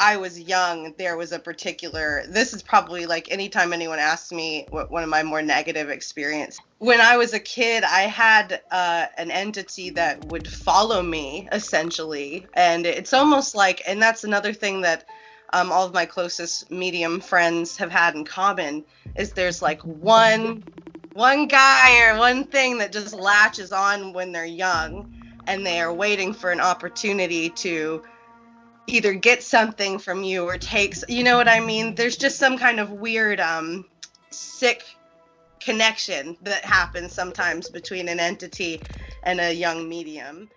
I was young, there was a particular, this is probably like anytime anyone asks me what one of my more negative experience. When I was a kid, I had an entity that would follow me, essentially. And it's almost like, and that's another thing that all of my closest medium friends have had in common, is there's like one guy or one thing that just latches on when they're young, and they are waiting for an opportunity to either get something from you or takes, you know what I mean? There's just some kind of weird, sick connection that happens sometimes between an entity and a young medium.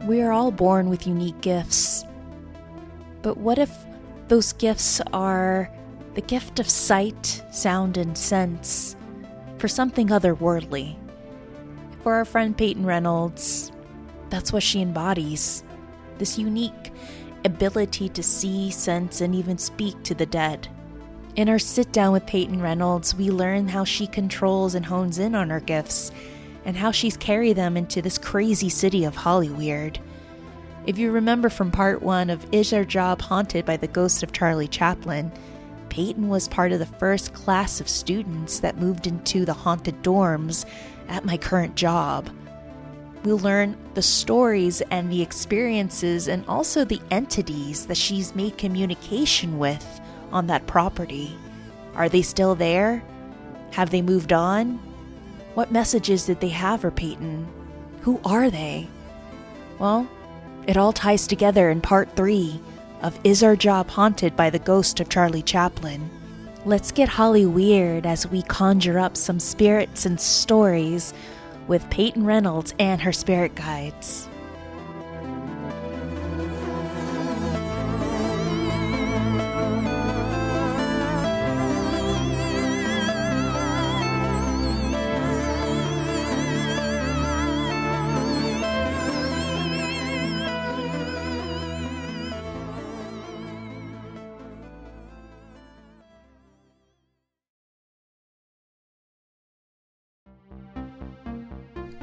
We are all born with unique gifts. But what if those gifts are the gift of sight, sound, and sense for something otherworldly? For our friend Peyton Reynolds, that's what she embodies. This unique ability to see, sense, and even speak to the dead. In our sit down with Peyton Reynolds, we learn how she controls and hones in on her gifts, and how she's carried them into this crazy city of Hollyweird. If you remember from part 1 of Is Our Job Haunted by the Ghost of Charlie Chaplin, Peyton was part of the first class of students that moved into the haunted dorms at my current job. We'll learn the stories and the experiences and also the entities that she's made communication with on that property. Are they still there? Have they moved on? What messages did they have for Peyton? Who are they? Well, it all ties together in part 3 of Is Our Job Haunted by the Ghost of Charlie Chaplin. Let's get Hollyweird as we conjure up some spirits and stories with Peyton Reynolds and her spirit guides.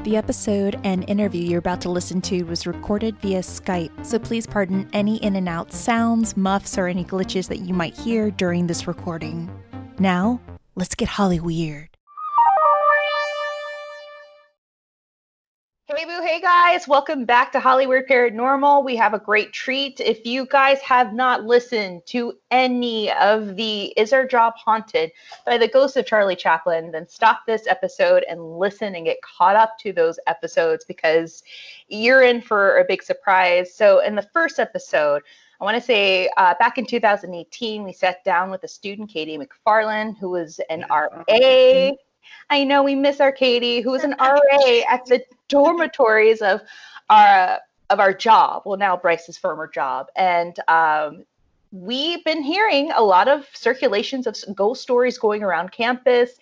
The episode and interview you're about to listen to was recorded via Skype, so please pardon any in and out sounds, muffs, or any glitches that you might hear during this recording. Now, let's get Hollyweird. Hey boo, hey guys, welcome back to Hollyweird Paranormal. We have a great treat. If you guys have not listened to any of the Is Our Job Haunted by the Ghost of Charlie Chaplin, then stop this episode and listen and get caught up to those episodes because you're in for a big surprise. So in the first episode, I want to say back in 2018, we sat down with a student, Katie McFarland, who was an RA. I know we miss our Katie, who was an RA at the dormitories of our job. Well, now Bryce's former job. And we've been hearing a lot of circulations of ghost stories going around campus.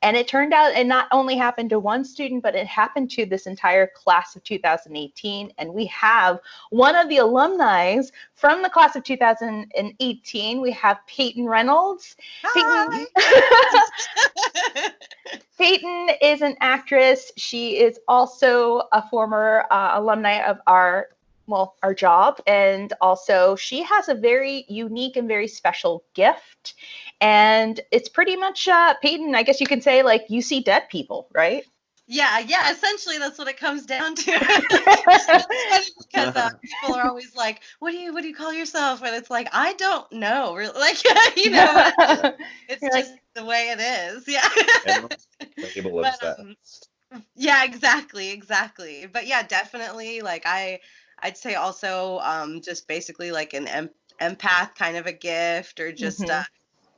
And it turned out it not only happened to one student, but it happened to this entire class of 2018. And we have one of the alumni from the class of 2018. We have Peyton Reynolds. Hi. Peyton is an actress. She is also a former alumni of our job. And also she has a very unique and very special gift. And it's pretty much, Peyton, I guess you can say, like, you see dead people, right? Yeah, essentially that's what it comes down to. It's funny because people are always like, what do you call yourself? And it's like, I don't know, really. Like, you know, it's You're just like, the way it is. Yeah. Label of that. Yeah, exactly. But yeah, definitely, like, I'd say also just basically like an empath kind of a gift, or just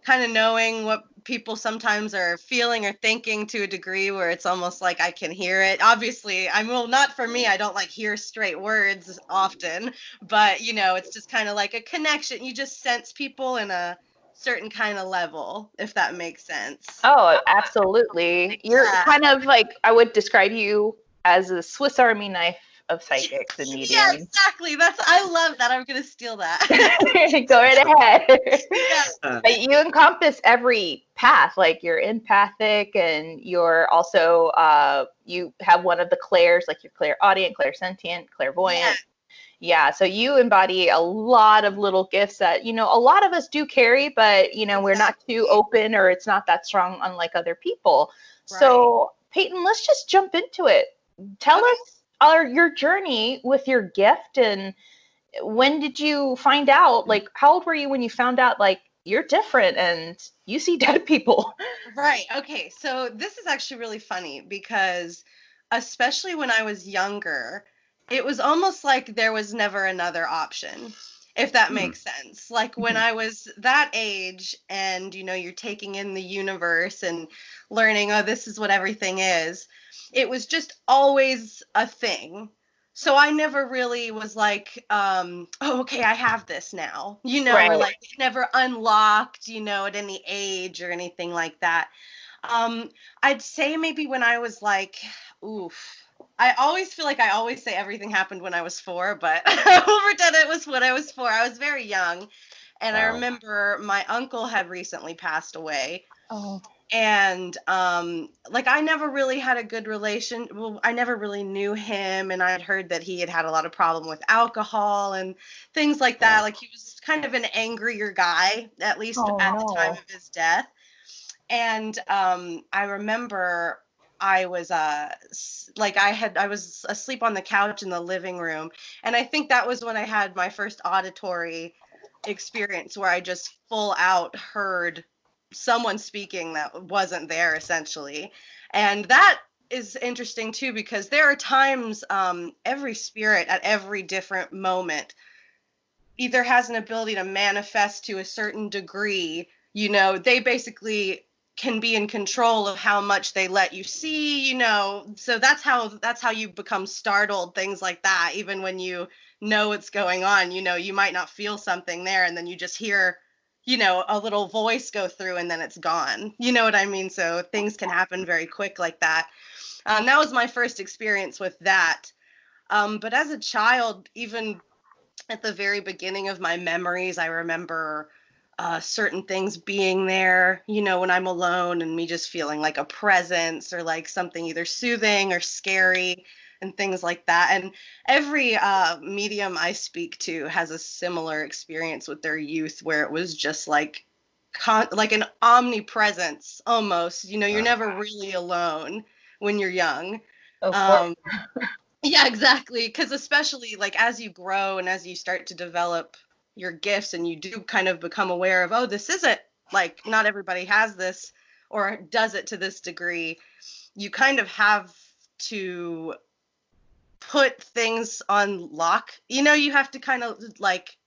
kind of knowing what people sometimes are feeling or thinking to a degree where it's almost like I can hear it. Obviously, well, not for me. I don't like hear straight words often, but it's just kind of like a connection. You just sense people in a certain kind of level, if that makes sense. Oh, absolutely. You're Yeah. kind of like, I would describe you as a Swiss Army knife of psychics and Yeah, mediums. exactly. I love that. I'm gonna steal that. Go right ahead. Yeah. But you encompass every path, like you're empathic, and you're also you have one of the clairs, like you're clairaudient, clairsentient, clairvoyant. Yeah, so you embody a lot of little gifts that, a lot of us do carry, but, we're not too open, or it's not that strong, unlike other people. Right. So, Peyton, let's just jump into it. Tell us your journey with your gift, and when did you find out, like, how old were you when you found out, like, you're different and you see dead people? Right. Okay. So this is actually really funny because especially when I was younger, it was almost like there was never another option, if that makes sense. Like when I was that age and, you're taking in the universe and learning, oh, this is what everything is, it was just always a thing. So I never really was like, oh, okay, I have this now, Right. or like it never unlocked, at any age or anything like that. I'd say maybe when I was like, I always feel like I always say everything happened when I was 4, but I'll pretend it was when I was 4. I was very young. And I remember my uncle had recently passed away. Oh. And like I never really had a good relation. Well, I never really knew him, and I had heard that he had a lot of problem with alcohol and things like that. Like he was kind of an angrier guy, at least at the time of his death. And I remember I was I was asleep on the couch in the living room, and I think that was when I had my first auditory experience where I just full out heard someone speaking that wasn't there, essentially. And that is interesting too, because there are times every spirit at every different moment either has an ability to manifest to a certain degree. They basically can be in control of how much they let you see, so that's how you become startled, things like that. Even when you know what's going on, you might not feel something there, and then you just hear a little voice go through, and then it's gone. You know what I mean? So things can happen very quick like that. That was my first experience with that. But as a child, even at the very beginning of my memories, I remember certain things being there, when I'm alone, and me just feeling like a presence or like something either soothing or scary and things like that. And every medium I speak to has a similar experience with their youth, where it was just like an omnipresence almost. You're never really alone when you're young. Of course. Yeah, exactly. Because especially like as you grow and as you start to develop your gifts, and you do kind of become aware of, oh, this isn't like, not everybody has this or does it to this degree. You kind of have to put things on lock. You have to kind of like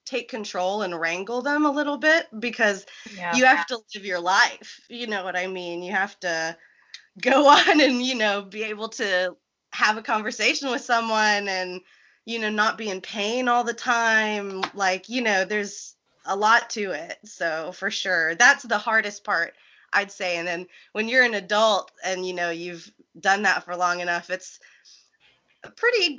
take control and wrangle them a little bit, because you have to live your life. You know what I mean? You have to go on and, be able to have a conversation with someone and, not be in pain all the time. Like, there's a lot to it. So for sure, that's the hardest part, I'd say. And then when you're an adult and, you've done that for long enough, it's pretty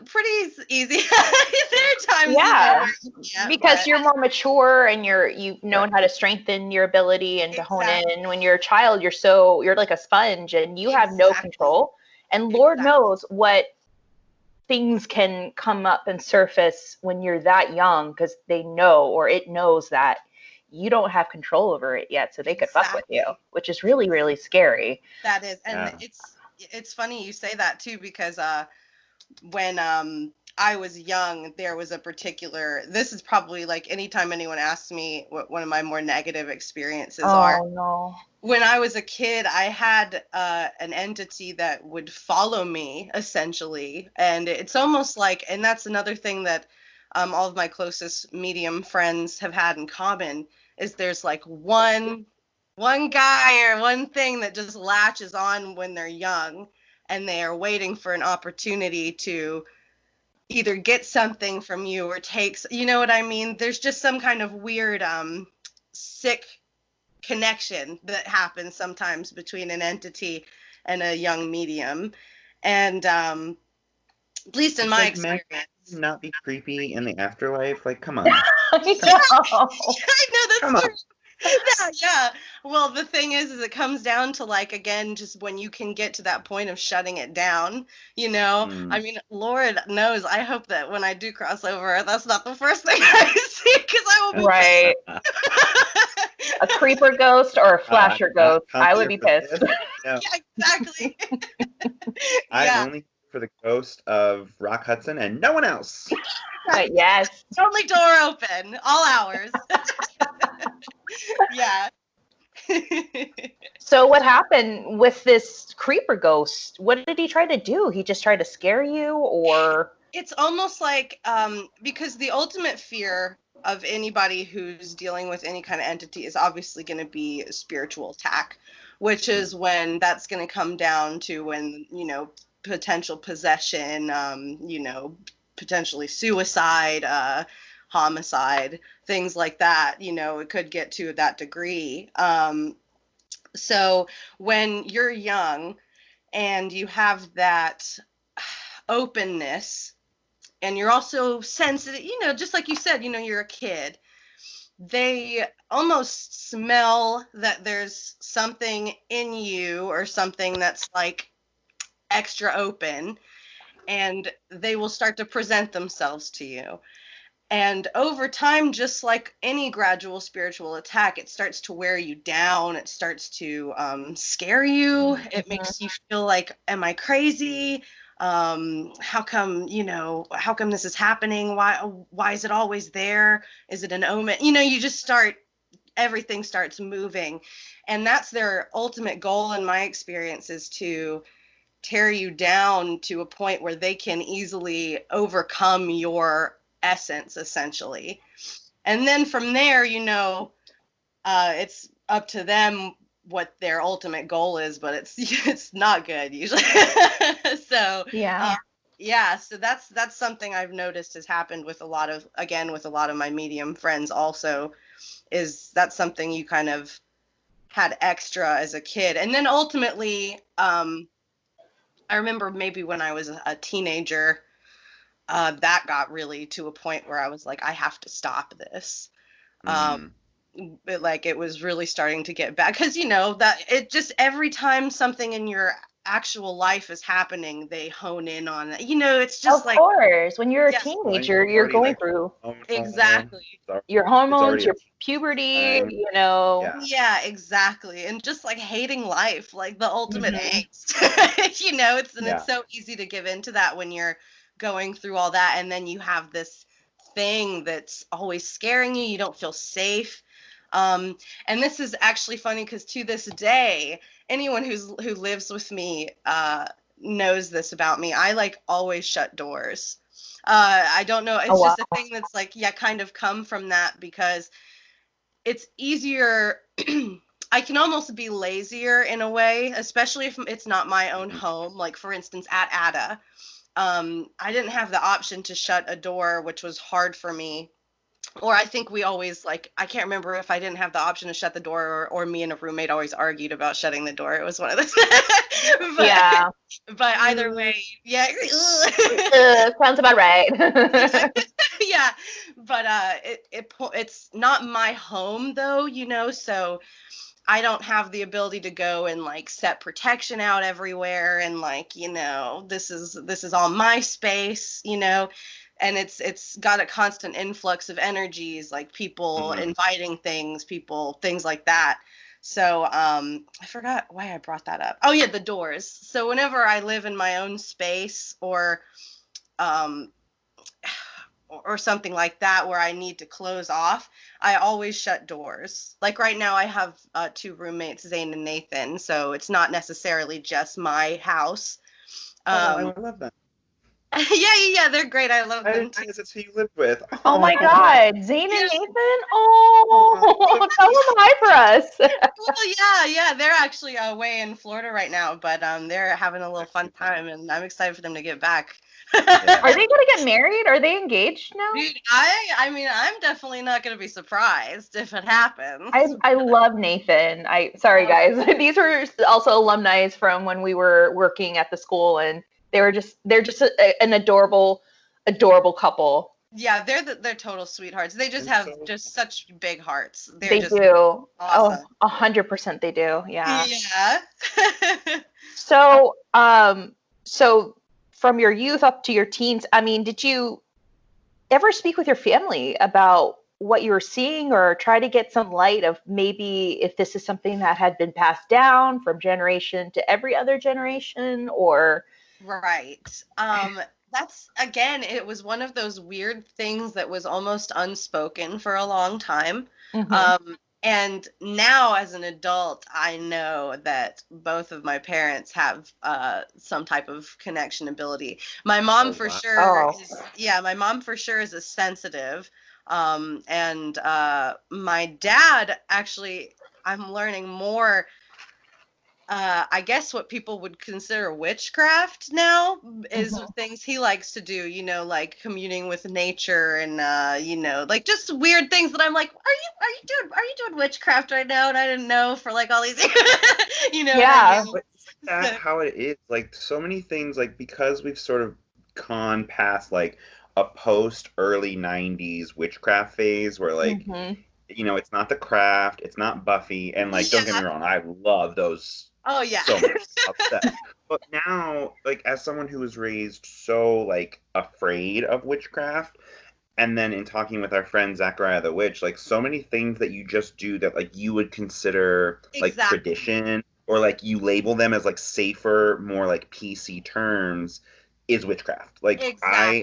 easy. There are times, because you're more mature, and you've known how to strengthen your ability and to hone in. And when you're a child, you're like a sponge, and you have no control. And Lord knows what things can come up and surface when you're that young, because they know, or it knows, that you don't have control over it yet, so they could fuck with you, which is really, really scary. That is. And it's funny you say that too, because when I was young, there was a particular, this is probably like anytime anyone asks me what one of my more negative experiences are. No. When I was a kid, I had an entity that would follow me, essentially. And it's almost like, and that's another thing that all of my closest medium friends have had in common is there's like one guy or one thing that just latches on when they're young, and they are waiting for an opportunity to either get something from you or takes, you know what I mean? There's just some kind of weird sick connection that happens sometimes between an entity and a young medium. And at least in It's my like, experience. not be creepy in the afterlife. Like, come on. I know. I know, that's Come on. true. Yeah. Well, the thing is it comes down to, like, again, just when you can get to that point of shutting it down, you know. I mean, Lord knows, I hope that when I do cross over, that's not the first thing I see, because I will be Right. A creeper ghost or a flasher ghost. I would be pissed. No. Yeah, exactly. I'm only for the ghost of Rock Hudson and no one else. Yes. Only door open, all hours. Yeah. So what happened with this creeper ghost? What did he try to do? He just tried to scare you, or? It's almost like, because the ultimate fear of anybody who's dealing with any kind of entity is obviously going to be a spiritual attack, which is when that's going to come down to when, you know, potential possession, you know, potentially suicide, homicide, things like that, you know, it could get to that degree. So when you're young and you have that openness, and you're also sensitive, you know, just like you said, you know, you're a kid, they almost smell that there's something in you or something that's like extra open, and they will start to present themselves to you. And over time, just like any gradual spiritual attack, it starts to wear you down. It starts to scare you. It makes you feel like, am I crazy? How come this is happening? Why is it always there? Is it an omen? You know, you just everything starts moving. And that's their ultimate goal, in my experience, is to tear you down to a point where they can easily overcome your essence, essentially. And then from there, you know, it's up to them what their ultimate goal is, but it's not good usually. So so that's something I've noticed has happened with a lot of my medium friends also, is that's something you kind of had extra as a kid. And then ultimately, I remember maybe when I was a teenager, that got really to a point where I was like, I have to stop this. It was really starting to get bad, because, you know, that it just, every time something in your actual life is happening, they hone in on it. You know, it's just of course, when you're a teenager, you're going like, through exactly your hormones, your puberty, you know. Yeah, exactly. And just like hating life, like the ultimate angst. You know, it's so easy to give into that when you're going through all that, and then you have this thing that's always scaring you. You don't feel safe. And this is actually funny, because to this day, anyone who lives with me knows this about me. I like always shut doors. I don't know. It's just a thing that's like, kind of come from that, because it's easier. I can almost be lazier in a way, especially if it's not my own home. Like, for instance, at Ada, I didn't have the option to shut a door, which was hard for me. Or I think we always, like, I can't remember if I didn't have the option to shut the door, or me and a roommate always argued about shutting the door. It was one of those. But either way, sounds about right. Yeah, but it's not my home though, you know, so I don't have the ability to go and like set protection out everywhere, and like, you know, this is all my space, you know. And it's got a constant influx of energies, like people inviting things like that. So I forgot why I brought that up. Oh yeah, the doors. So whenever I live in my own space, or something like that where I need to close off, I always shut doors. Like right now I have 2 roommates, Zane and Nathan, so it's not necessarily just my house. I love that. Yeah, they're great. I love I them didn't too. realize that's who you live with. Oh my God, Zane and Nathan? Oh, tell them hi for us. Well, yeah, they're actually away in Florida right now, but they're having a little fun time, and I'm excited for them to get back. Yeah. Are they gonna get married? Are they engaged now? Dude, I mean, I'm definitely not gonna be surprised if it happens. I love Nathan. Sorry guys. These were also alumni from when we were working at the school, and they're just an adorable couple. Yeah, they're total sweethearts. They just have just such big hearts. They just do. awesome. Oh, 100% they do. Yeah. Yeah. So, so from your youth up to your teens, I mean, did you ever speak with your family about what you were seeing, or try to get some light of maybe if this is something that had been passed down from generation to every other generation, or? Right. That's, again, it was one of those weird things that was almost unspoken for a long time. Mm-hmm. And now as an adult, I know that both of my parents have some type of connection ability. My mom for sure my mom for sure is a sensitive. And my dad, actually, I'm learning more, I guess what people would consider witchcraft now is things he likes to do, like communing with nature and, like just weird things that I'm like, are you doing witchcraft right now? And I didn't know for like all these, Yeah. But that's how it is. Like so many things, like because we've sort of gone past like a post early 90s witchcraft phase where like, it's not The Craft, it's not Buffy, and like, don't get me wrong, I love those. Oh yeah. So much upset. But now, like, as someone who was raised so like afraid of witchcraft, and then in talking with our friend Zachariah the Witch, like so many things that you just do that like you would consider like tradition, or like you label them as like safer, more like PC terms, is witchcraft. Like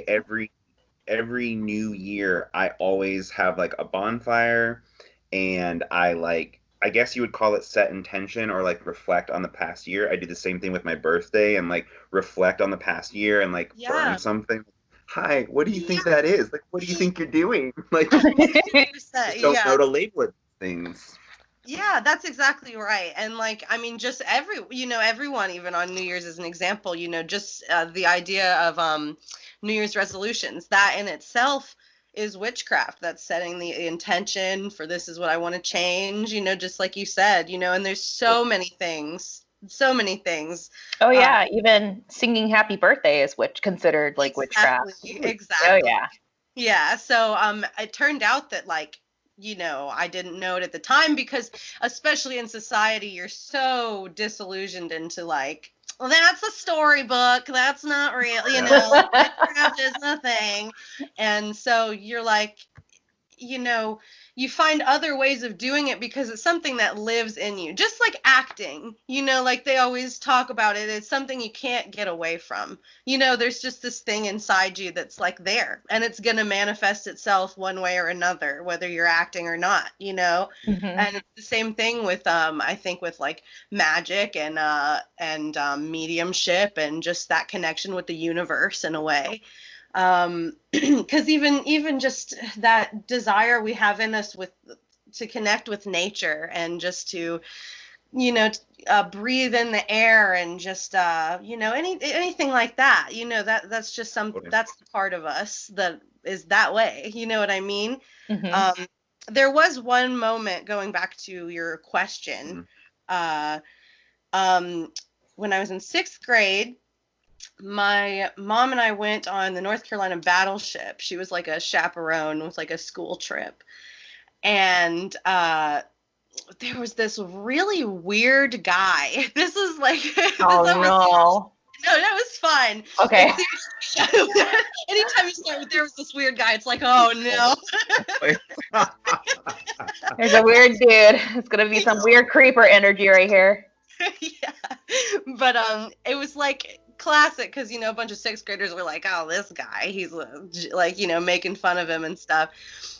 every new year I always have like a bonfire, and I guess you would call it set intention or like reflect on the past year. I do the same thing with my birthday and like reflect on the past year and like burn something. Hi, what do you think that is? Like, what do you think you're doing? Like, just don't know to label it things. Yeah, that's exactly right. And like, I mean, just everyone, even on New Year's as an example, just the idea of New Year's resolutions, that in itself is witchcraft. That's setting the intention for this is what I want to change, just like you said, and there's so many things. Oh yeah, even singing happy birthday is considered like witchcraft. Exactly. Oh yeah. Yeah, so it turned out that like, I didn't know it at the time because especially in society, you're so disillusioned into like, well, that's a storybook. That's not real, witchcraft is nothing. And so you're like, you find other ways of doing it because it's something that lives in you. Just like acting, like they always talk about it. It's something you can't get away from. There's just this thing inside you that's like there, and it's going to manifest itself one way or another, whether you're acting or not, And it's the same thing with, I think with like magic and mediumship and just that connection with the universe in a way. Because even just that desire we have in us to connect with nature and just to, breathe in the air and just, anything like that, that's just that's the part of us that is that way. You know what I mean? There was one moment, going back to your question, when I was in 6th grade, my mom and I went on the North Carolina battleship. She was like a chaperone with like a school trip. And there was this really weird guy. This is like... Oh, no. No, that was fun. Okay. Anytime you start with there was this weird guy, it's like, oh, no. There's a weird dude. It's going to be some weird creeper energy right here. Yeah. But it was like classic because, you know, a bunch of sixth graders were like, oh, this guy, he's like, you know, making fun of him and stuff.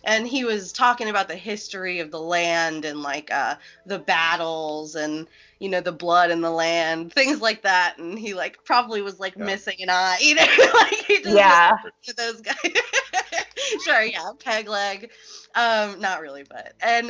And he was talking about the history of the land and like the battles and, you know, the blood in the land, things like that. And he like probably was like missing an eye, you know, like he just was those guys. Sure, yeah, peg leg. Not really, but. And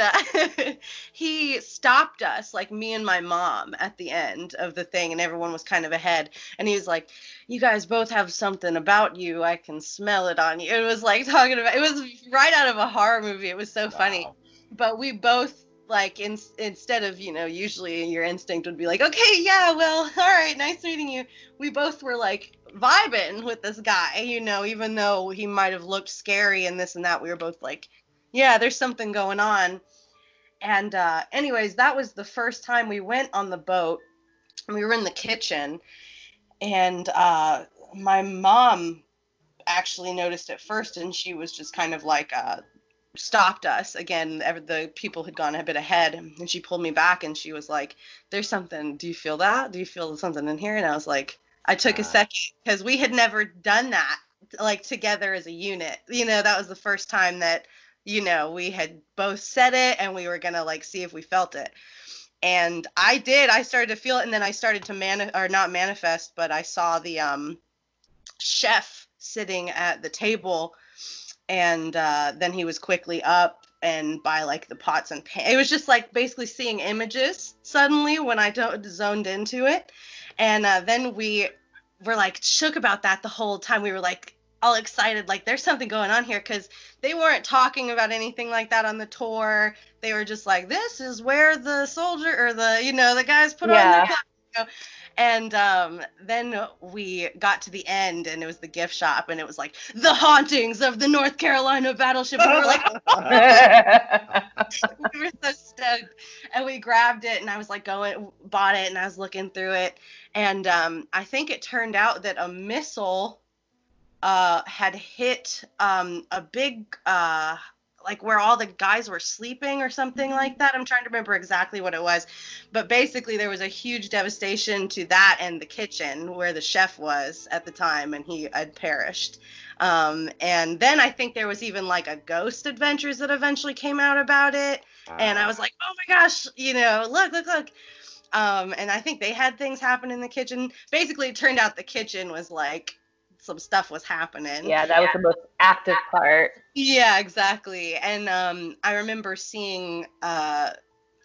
he stopped us, like me and my mom, at the end of the thing, and everyone was kind of ahead. And he was like, you guys both have something about you. I can smell it on you. It was like talking about, it was right out of a horror movie. It was so funny. But we both, like, instead of, you know, usually your instinct would be like, okay, yeah, well, all right, nice meeting you. We both were like vibing with this guy, you know, even though he might have looked scary and this and that. We were both like, yeah, there's something going on. And anyways, that was the first time we went on the boat. We were in the kitchen, and my mom actually noticed it first, and she was just kind of like stopped us. Again, the people had gone a bit ahead, and she pulled me back, and she was like, there's something. Do you feel that? Do you feel something in here? And I was like, I took a second, because we had never done that, like, together as a unit. You know, that was the first time that, you know, we had both said it, and we were going to, like, see if we felt it. And I did. I started to feel it, and then I started to not manifest, but I saw the chef sitting at the table, and then he was quickly up and by, like, the pots and pans. It was just, like, basically seeing images suddenly when I zoned into it. And then we were, like, shook about that the whole time. We were, like, all excited, like, there's something going on here, because they weren't talking about anything like that on the tour. They were just like, this is where the soldier or the, you know, the guys put on their clothes, you know? And then we got to the end, and it was the gift shop, and it was like, the hauntings of the North Carolina battleship. And we were like, we were so stoked. And we grabbed it, and I was like, bought it, and I was looking through it. And I think it turned out that a missile had hit a big, like, where all the guys were sleeping or something like that. I'm trying to remember exactly what it was. But basically, there was a huge devastation to that and the kitchen where the chef was at the time, and he had perished. And then I think there was even, like, a Ghost Adventures that eventually came out about it. And I was like, oh my gosh, you know, look. And I think they had things happen in the kitchen. Basically, it turned out the kitchen was, like, some stuff was happening. Yeah, that was the most active part. Yeah, exactly. And I remember seeing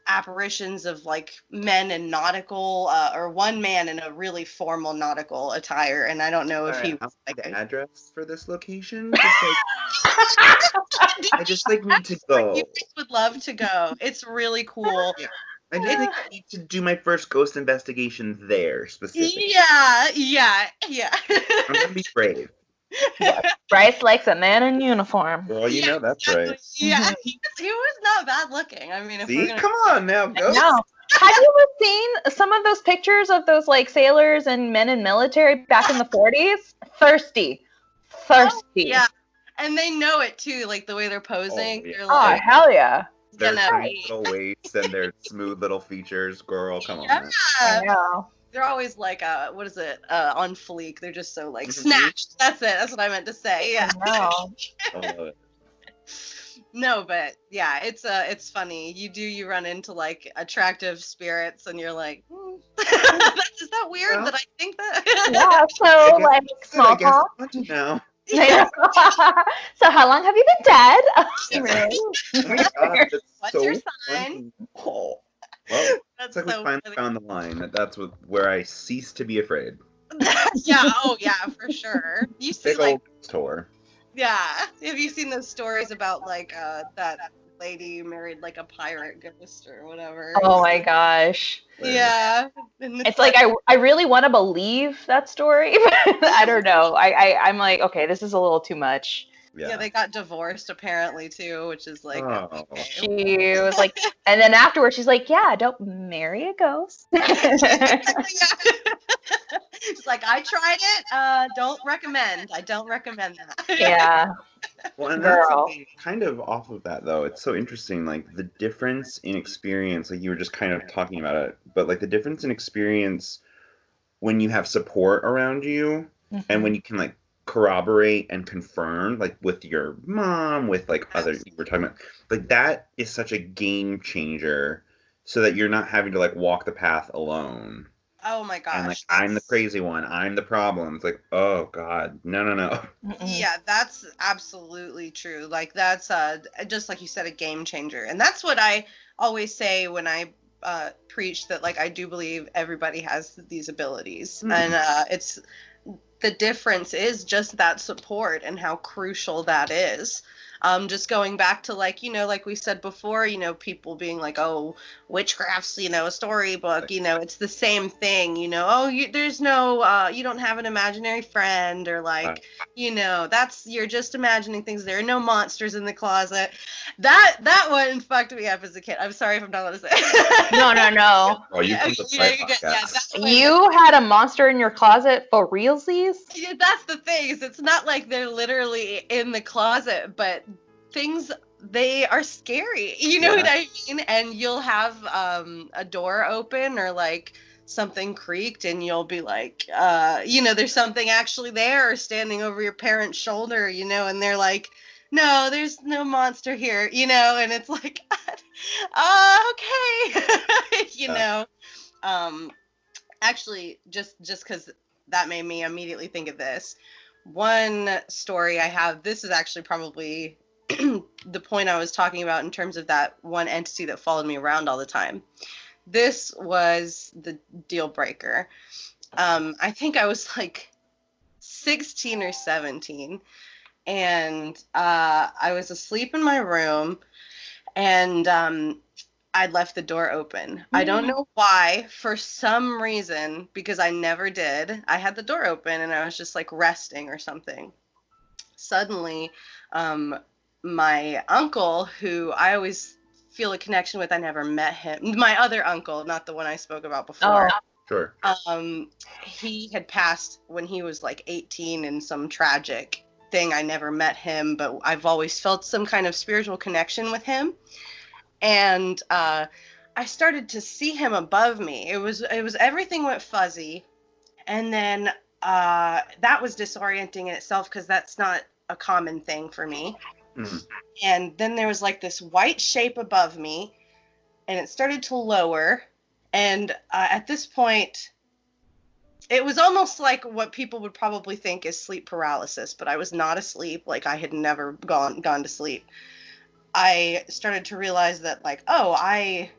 apparitions of, like, men in nautical, or one man in a really formal nautical attire, and I don't know if he was like the address for this location. I just like need to go. You would love to go. It's really cool. Yeah. I just think I need to do my first ghost investigation there specifically. Yeah. I'm gonna be brave. Bryce likes a man in uniform. Well, you know that's exactly. right. Yeah, he was not bad looking. I mean, See, come on now, ghost. No. Have you ever seen some of those pictures of those, like, sailors and men in military back in the 40s? Thirsty. Oh, yeah, and they know it too, like the way they're posing. Oh, yeah. They're like, hell yeah. Their tight little waists and their smooth little features, girl. Come on. Man. I know. They're always like, what is it? On fleek. They're just so, like, snatched. That's it. That's what I meant to say. Yeah. I love it. No, but yeah, it's funny. You run into, like, attractive spirits, and you're like, is that weird that I think that? Yeah. So, like, small talk. No. Yeah. So how long have you been dead? Oh my God, that's What's so your sign? funny. Oh. Well, That's it's like so we finally funny. found the line. That's where I cease to be afraid. Yeah, for sure. You see, Big like, old tour. yeah. Have you seen those stories about, like, that lady married, like, a pirate ghost or whatever? Oh my gosh. Yeah. And It's like I really want to believe that story, but I don't know. I'm like, okay, this is a little too much. Yeah, they got divorced apparently too, which is like, Oh. She was like, and then afterwards she's like, yeah, don't marry a ghost. She's like, I tried it. Don't recommend. I don't recommend that. Yeah. Well, and that's Girl. something kind of off of that, though. It's so interesting, like, the difference in experience, like, you were just kind of talking about it, but, like, the difference in experience when you have support around you and when you can like corroborate and confirm, like with your mom, with like other you were talking about, like that is such a game changer, so that you're not having to like walk the path alone. Oh my And like gosh. I'm the crazy one, I'm the problem. It's like, oh God, no. Yeah, that's absolutely true. Like that's just like you said, a game changer. And that's what I always say when I preach that like I do believe everybody has these abilities. And it's the difference is just that support and how crucial that is. Just going back to like, you know, like we said before, you know, people being like, oh, witchcraft's, you know, a storybook, you know, it's the same thing, you know, oh, there's no, you don't have an imaginary friend, or like, you know, you're just imagining things. There are no monsters in the closet. That one fucked me up as a kid. I'm sorry if I'm not allowed to say. No. Oh, you come to You had a monster in your closet for realsies? Yeah, that's the thing, is it's not like they're literally in the closet, but things, they are scary. You know what I mean? And you'll have a door open or like something creaked and you'll be like, you know, there's something actually there or standing over your parent's shoulder, you know, and they're like, no, there's no monster here, you know, and it's like, okay, you know. Actually, just because that made me immediately think of this. One story I have, this is actually probably the point I was talking about in terms of that one entity that followed me around all the time. This was the deal breaker. I think I was like 16 or 17, and I was asleep in my room, and I'd left the door open. I don't know why, for some reason, because I never did. I had the door open and I was just like resting or something. Suddenly, my uncle, who I always feel a connection with, I never met him. My other uncle, not the one I spoke about before. Sure. He had passed when he was like 18 in some tragic thing. I never met him, but I've always felt some kind of spiritual connection with him. And I started to see him above me. It was everything went fuzzy, and then that was disorienting in itself because that's not a common thing for me. And then there was like this white shape above me, and it started to lower. And at this point, it was almost like what people would probably think is sleep paralysis, but I was not asleep. Like I had never gone to sleep. I started to realize that, like, oh, I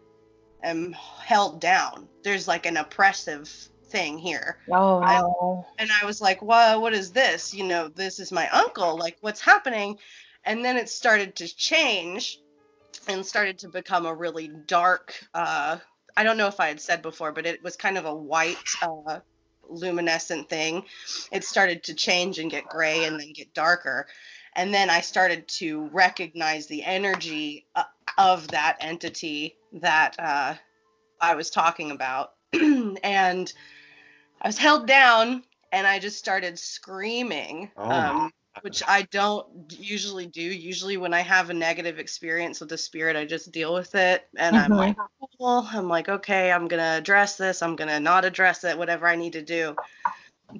am held down. There's like an oppressive thing here. Oh, no. And I was like, well, what is this? You know, this is my uncle. Like, what's happening? And then it started to change and started to become a really dark, I don't know if I had said before, but it was kind of a white, luminescent thing. It started to change and get gray and then get darker. And then I started to recognize the energy of that entity that I was talking about. And I was held down and I just started screaming, which I don't usually do. Usually when I have a negative experience with the spirit, I just deal with it. And I'm like, well, okay, I'm going to address this. I'm going to not address it, whatever I need to do.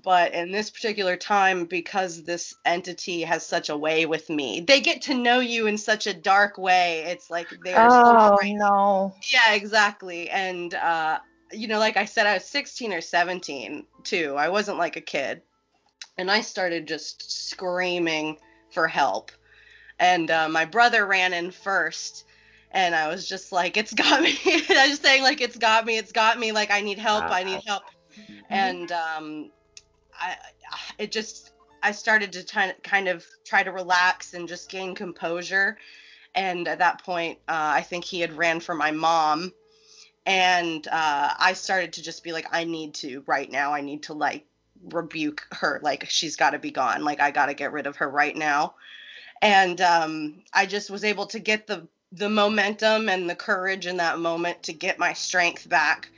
But in this particular time, because this entity has such a way with me, they get to know you in such a dark way. It's like they're so frightened. No. Yeah, exactly. And, you know, like I said, I was 16 or 17 too. I wasn't like a kid. And I started just screaming for help. And my brother ran in first. And I was just like, it's got me. I was saying, like, it's got me. Like, I need help. And I started to kind of try to relax and just gain composure. And at that point, I think he had ran for my mom. And I started to just be like, I need to like rebuke her. Like, she's got to be gone. Like, I got to get rid of her right now. And I just was able to get the momentum and the courage in that moment to get my strength back.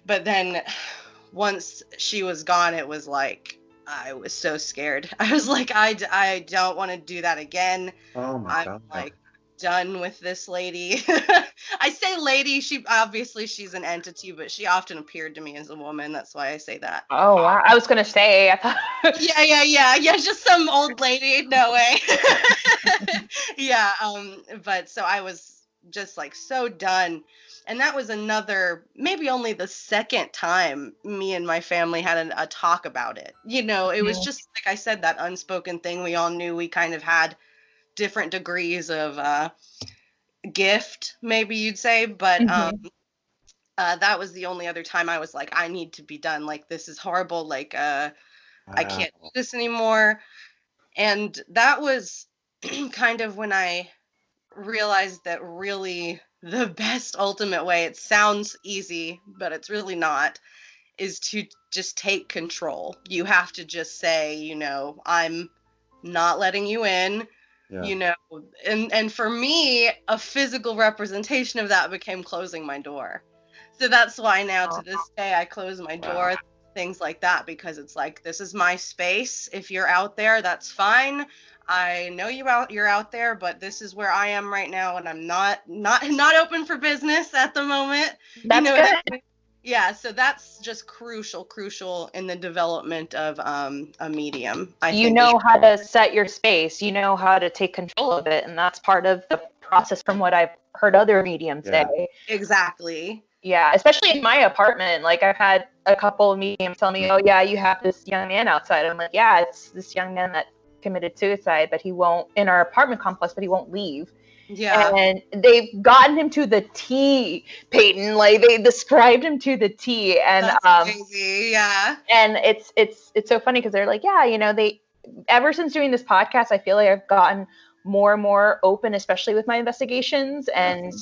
But then once she was gone, it was like, I was so scared. I was like, I don't want to do that again. Oh my God. I'm like done with this lady. I say lady, she's an entity, but she often appeared to me as a woman. That's why I say that. Oh, wow. I was going to say, I thought. Yeah, just some old lady. No way. Yeah, but so I was just like so done. And that was maybe only the second time me and my family had a talk about it. It was just, like I said, that unspoken thing. We all knew we kind of had different degrees of gift, maybe you'd say, but that was the only other time I was like, I need to be done. Like, this is horrible. Like, I can't do this anymore. And that was kind of when I realized that really the best ultimate way, it sounds easy, but it's really not, is to just take control. You have to just say, I'm not letting you in. Yeah. And for me, a physical representation of that became closing my door. So that's why now to this day I close my door, things like that, because it's like, this is my space. If you're out there, that's fine. I know you're out there, but this is where I am right now, and I'm not open for business at the moment. That's good. Yeah, so that's just crucial in the development of a medium. I think know how to set your space. You know how to take control of it, and that's part of the process from what I've heard other mediums say. Exactly. Yeah, especially in my apartment. Like, I've had a couple of mediums tell me, oh, yeah, you have this young man outside. I'm like, yeah, it's this young man that committed suicide, but he won't, in our apartment complex, but he won't leave. Yeah. And they've gotten him to the T, Peyton. Like, they described him to the T. And that's crazy. Yeah. And it's so funny because they're like, yeah, they, ever since doing this podcast, I feel like I've gotten more and more open, especially with my investigations, and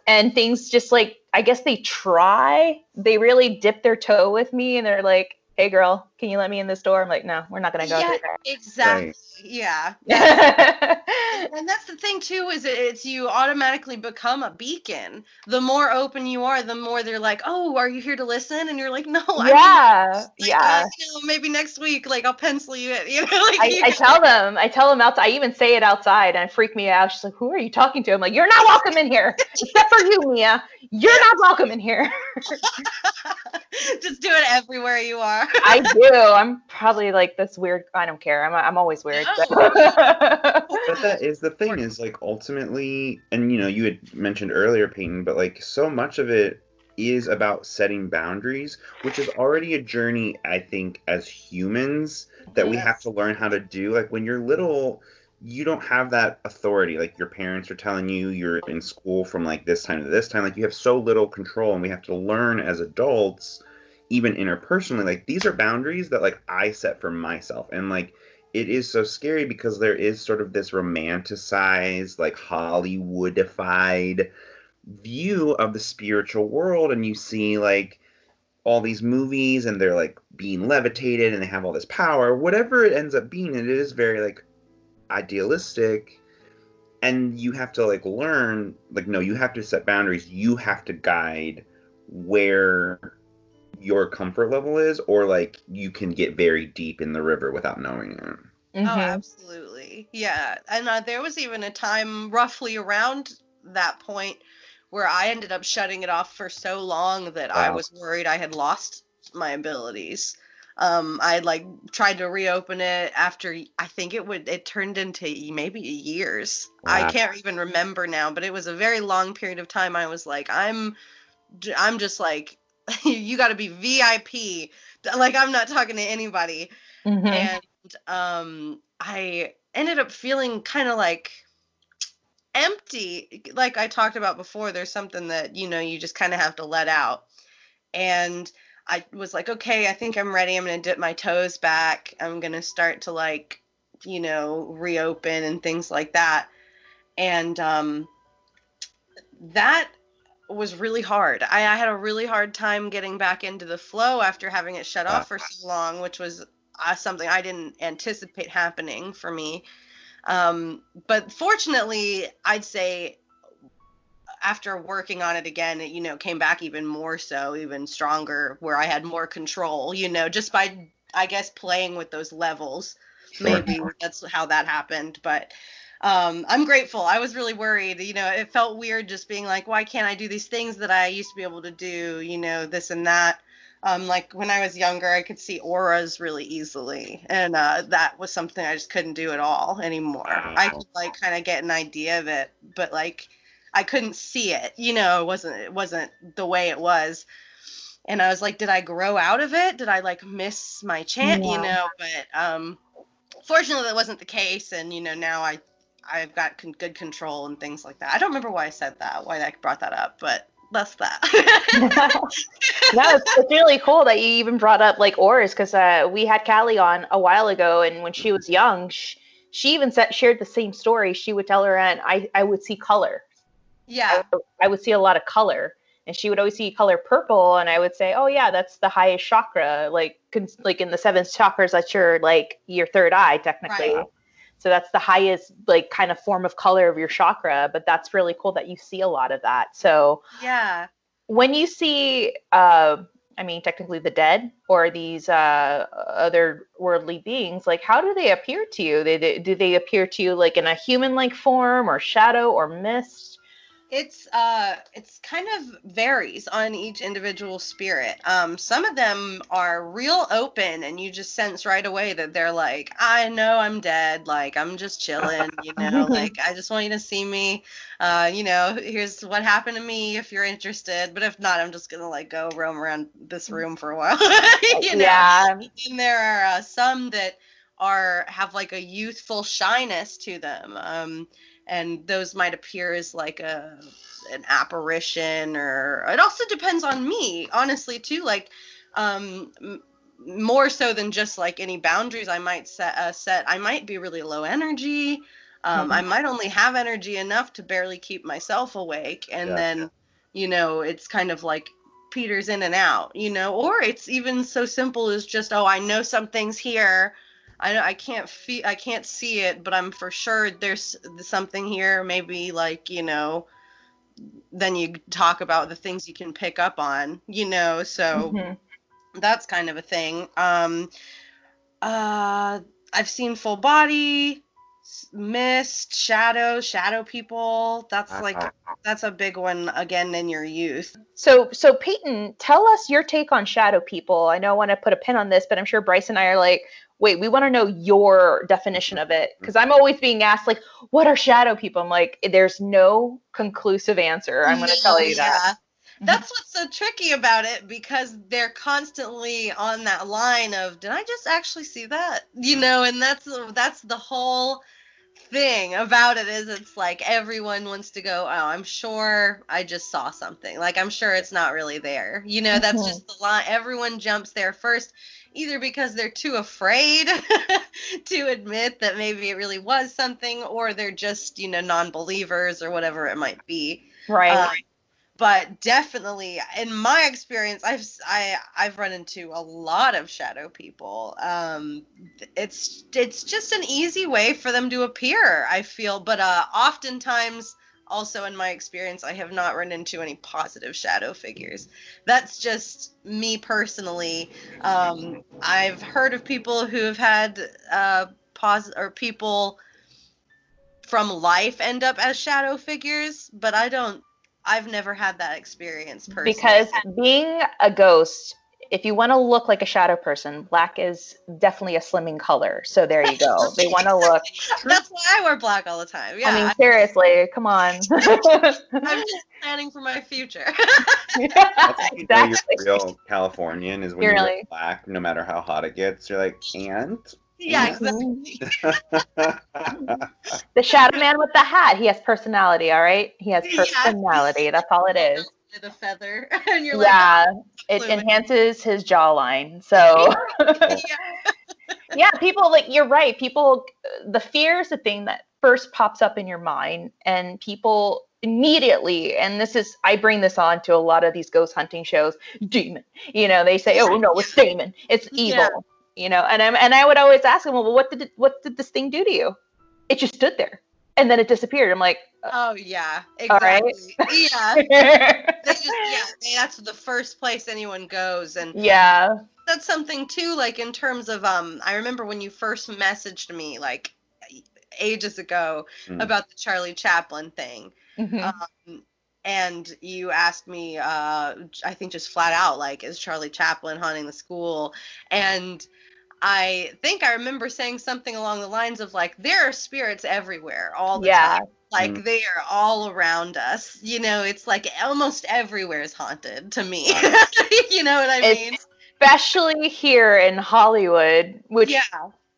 and things just like, I guess they really dip their toe with me, and they're like, hey girl, can you let me in this door? I'm like, no, we're not going to go through there. Exactly. Right. Yeah. And that's the thing too, is it's you automatically become a beacon. The more open you are, the more they're like, oh, are you here to listen? And you're like, no. Maybe next week, like, I'll pencil you in. Like, I tell them outside. I even say it outside, and it freaked me out. She's like, who are you talking to? I'm like, you're not welcome in here, except for you, Mia. You're not welcome in here. Just do it everywhere you are. I do. I'm probably like this weird. I don't care. I'm always weird. So. But that is the thing, is like, ultimately, and you had mentioned earlier, Peyton, but like, so much of it is about setting boundaries, which is already a journey, I think, as humans, that we have to learn how to do. Like, when you're little, you don't have that authority. Like, your parents are telling you you're in school from like this time to this time. Like, you have so little control, and we have to learn as adults, even interpersonally, like, these are boundaries that like I set for myself. And like, it is so scary because there is sort of this romanticized, like, Hollywoodified view of the spiritual world, and you see like all these movies, and they're like being levitated, and they have all this power, whatever it ends up being. And it is very like idealistic, and you have to like learn, like, no, you have to set boundaries. You have to guide where your comfort level is, or like you can get very deep in the river without knowing it. Mm-hmm. Oh, absolutely. Yeah. And there was even a time roughly around that point where I ended up shutting it off for so long that I was worried I had lost my abilities. I like tried to reopen it after, I think it turned into maybe years. Wow. I can't even remember now, but it was a very long period of time. I was like, I'm just like, you got to be VIP. Like, I'm not talking to anybody. Mm-hmm. And I ended up feeling kind of like empty. Like I talked about before, there's something that, you just kind of have to let out. And I was like, okay, I think I'm ready. I'm going to dip my toes back. I'm going to start to like, reopen and things like that. And that was really hard. I had a really hard time getting back into the flow after having it shut off for so long, which was something I didn't anticipate happening for me. But fortunately, I'd say after working on it again, it, came back even more so, even stronger, where I had more control, just by, I guess, playing with those levels. Sure. Maybe that's how that happened. But I'm grateful. I was really worried. It felt weird just being like, why can't I do these things that I used to be able to do, this and that. Like when I was younger, I could see auras really easily. And that was something I just couldn't do at all anymore. I could like kind of get an idea of it, but like I couldn't see it, it wasn't the way it was. And I was like, did I grow out of it? Did I like miss my chant, but fortunately that wasn't the case. And, now I've got good control and things like that. I don't remember why I said that, why I brought that up, but that's that. No, it's really cool that you even brought up like auras, because we had Callie on a while ago, and when she was young, she even shared the same story. She would tell her aunt, I would see color. Yeah. I would see a lot of color, and she would always see color purple, and I would say, oh yeah, that's the highest chakra, like in the 7 chakras, that's your third eye technically. Right. So that's the highest like kind of form of color of your chakra, but that's really cool that you see a lot of that. So yeah, when you see technically the dead or these otherworldly beings, like how do they appear to you? Do they appear to you like in a human like form or shadow or mist? It's kind of varies on each individual spirit. Some of them are real open, and you just sense right away that they're like, I know I'm dead, like I'm just chilling, like I just want you to see me. Here's what happened to me if you're interested, but if not, I'm just gonna like go roam around this room for a while. Yeah. And there are some that have like a youthful shyness to them. And those might appear as like an apparition, or it also depends on me, honestly, too. Like, more so than just like any boundaries I might set. I might be really low energy. I might only have energy enough to barely keep myself awake. And then, it's kind of like peters in and out, or it's even so simple as just, oh, I know something's here. I can't see it, but I'm for sure there's something here. Maybe like, then you talk about the things you can pick up on, so that's kind of a thing. I've seen full body, mist, shadow people. That's a big one again in your youth. So Peyton, tell us your take on shadow people. I know I want to put a pin on this, but I'm sure Bryce and I are like, wait, we want to know your definition of it, because I'm always being asked like, what are shadow people? I'm like, there's no conclusive answer. I'm going to tell you that. That's what's so tricky about it, because they're constantly on that line of, did I just actually see that? And that's the whole thing about it, is it's like everyone wants to go, oh, I'm sure I just saw something. Like, I'm sure it's not really there. That's just the line. Everyone jumps there first, either because they're too afraid to admit that maybe it really was something, or they're just, non-believers or whatever it might be. Right. But definitely, in my experience, I've run into a lot of shadow people. It's just an easy way for them to appear, I feel. But oftentimes, also in my experience, I have not run into any positive shadow figures. That's just me personally. I've heard of people who have had people from life end up as shadow figures, but I've never had that experience personally. Because being a ghost, if you want to look like a shadow person, black is definitely a slimming color. So there you go. They want to look. That's why I wear black all the time. Yeah. I mean, seriously, come on. I'm just planning for my future. That's how you know you're real Californian, is when you wear black, no matter how hot it gets. You're like, and? Yeah, exactly. The shadow man with the hat, he has personality, all right? He has personality. That's all it is. The feather. And you're it enhances his jawline. So, yeah, people, like, you're right. People, the fear is the thing that first pops up in your mind, and people immediately, and I bring this on to a lot of these ghost hunting shows, demon. They say, oh, no, it's demon. It's evil. And I would always ask them, well, what did this thing do to you? It just stood there, and then it disappeared. I'm like, oh yeah, exactly. All right. Yeah. That's the first place anyone goes, and that's something too. Like in terms of I remember when you first messaged me, like ages ago about the Charlie Chaplin thing. And you asked me, I think just flat out, like, is Charlie Chaplin haunting the school? And I think I remember saying something along the lines of, like, there are spirits everywhere all the time. Like, they are all around us. You know, it's like almost everywhere is haunted to me. You know what I mean? Especially here in Hollywood, which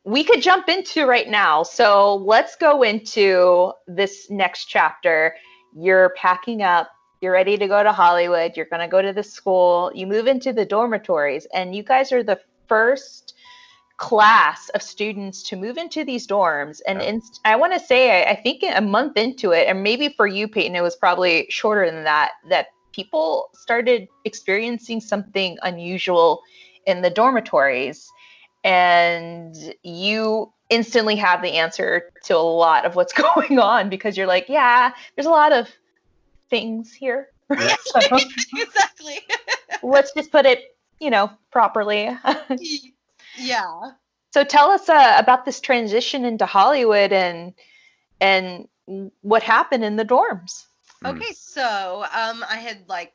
we could jump into right now. So let's go into this next chapter. You're packing up. You're ready to go to Hollywood. You're going to go to the school. You move into the dormitories, and you guys are the first class of students to move into these dorms. And I want to say, I think a month into it, and maybe for you, Peyton, it was probably shorter than that people started experiencing something unusual in the dormitories. And you instantly have the answer to a lot of what's going on, because you're like, yeah, there's a lot of things here. Exactly. Let's just put it, properly. Yeah. So tell us about this transition into Hollywood and what happened in the dorms. Okay, so I had, like,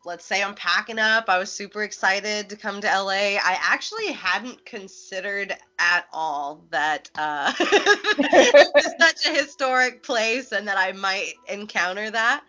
let's say I'm packing up. I was super excited to come to LA. I actually hadn't considered at all that this is such a historic place and that I might encounter that.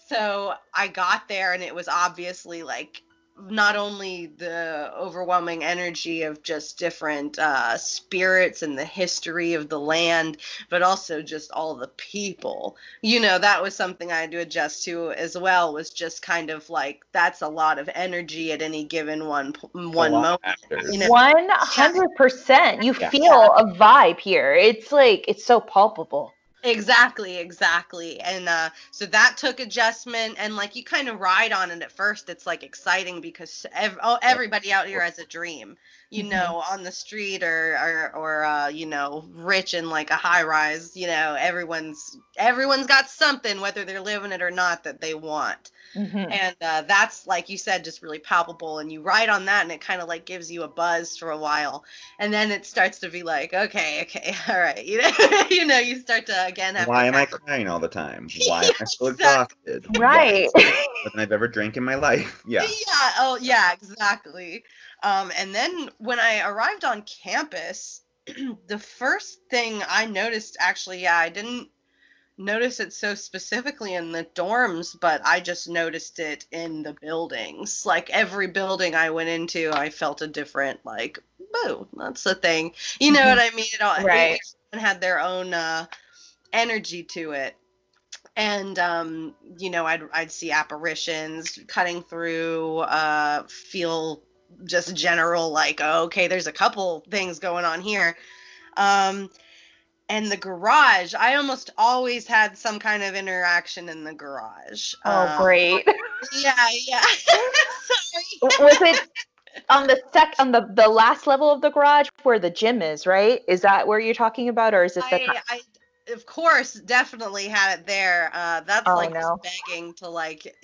So I got there, and it was obviously, like, not only the overwhelming energy of just different spirits and the history of the land, but also just all the people. That was something I had to adjust to as well, was just kind of like, that's a lot of energy at any given one moment. 100%. You feel a vibe here. It's like, it's so palpable. Exactly. And so that took adjustment, and, like, you kind of ride on it at first. It's, like, exciting because everybody out here has a dream, on the street or rich in, like, a high rise. Everyone's got something, whether they're living it or not, that they want. And that's, like you said, just really palpable, and you ride on that, and it kind of, like, gives you a buzz for a while, and then it starts to be like, okay, all right, you start to again have. Why am I crying all the time? Why am I so exhausted? Right. More than I've ever drank in my life. Yeah. Yeah. Oh, yeah. Exactly. And then when I arrived on campus, the first thing I noticed, actually, I didn't notice it so specifically in the dorms, but I just noticed it in the buildings. Like, every building I went into, I felt a different, like, oh, that's the thing. You know what I mean? Right. Everyone had their own energy to it. And, I'd see apparitions cutting through, feel just general, like, oh, okay, there's a couple things going on here. And the garage, I almost always had some kind of interaction in the garage. Oh, great. Yeah. Sorry. Was it on the last level of the garage where the gym is, right? Is that where you're talking about, or is it I of course, definitely had it there. That's begging to, like,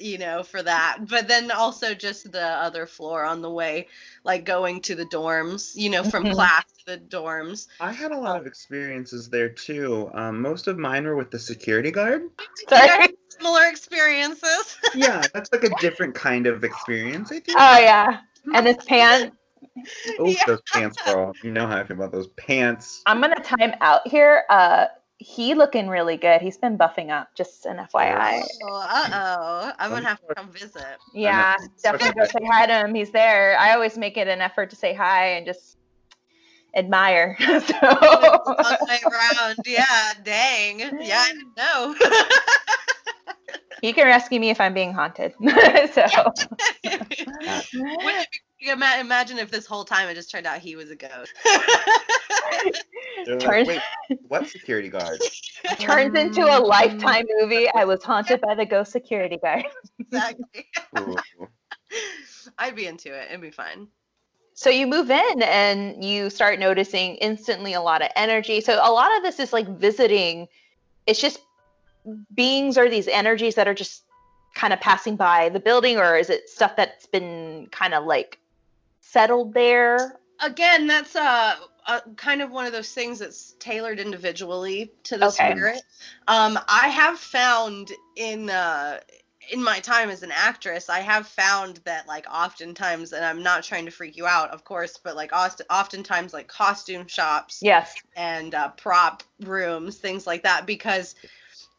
for that. But then also just the other floor on the way, like, going to the dorms, from class to the dorms. I had a lot of experiences there too. Most of mine were with the security guard. Sorry. Similar experiences. Yeah, that's like a different kind of experience, I think. Oh, yeah. And his pants. Those pants, girl. You know how I feel about those pants. I'm going to time out here. He looking really good. He's been buffing up, just an FYI. I'm going to have to come visit. Yeah, definitely go say hi to him. He's there. I always make it an effort to say hi and just admire. All the way around. Yeah, dang. Yeah, I didn't know. He can rescue me if I'm being haunted. Imagine if this whole time it just turned out he was a ghost. Like, wait, what security guard? Turns into a Lifetime movie. I was haunted by the ghost security guard. Exactly. I'd be into it. It'd be fine. So you move in and you start noticing instantly a lot of energy. So a lot of this is like visiting. It's just beings or these energies that are just kind of passing by the building, or is it stuff that's been kind of like settled there? Again, that's kind of one of those things that's tailored individually to the Okay. spirit. I have found in my time as an actress, I have found that like oftentimes, and I'm not trying to freak you out, of course, but like oftentimes like costume shops Yes. and prop rooms, things like that, because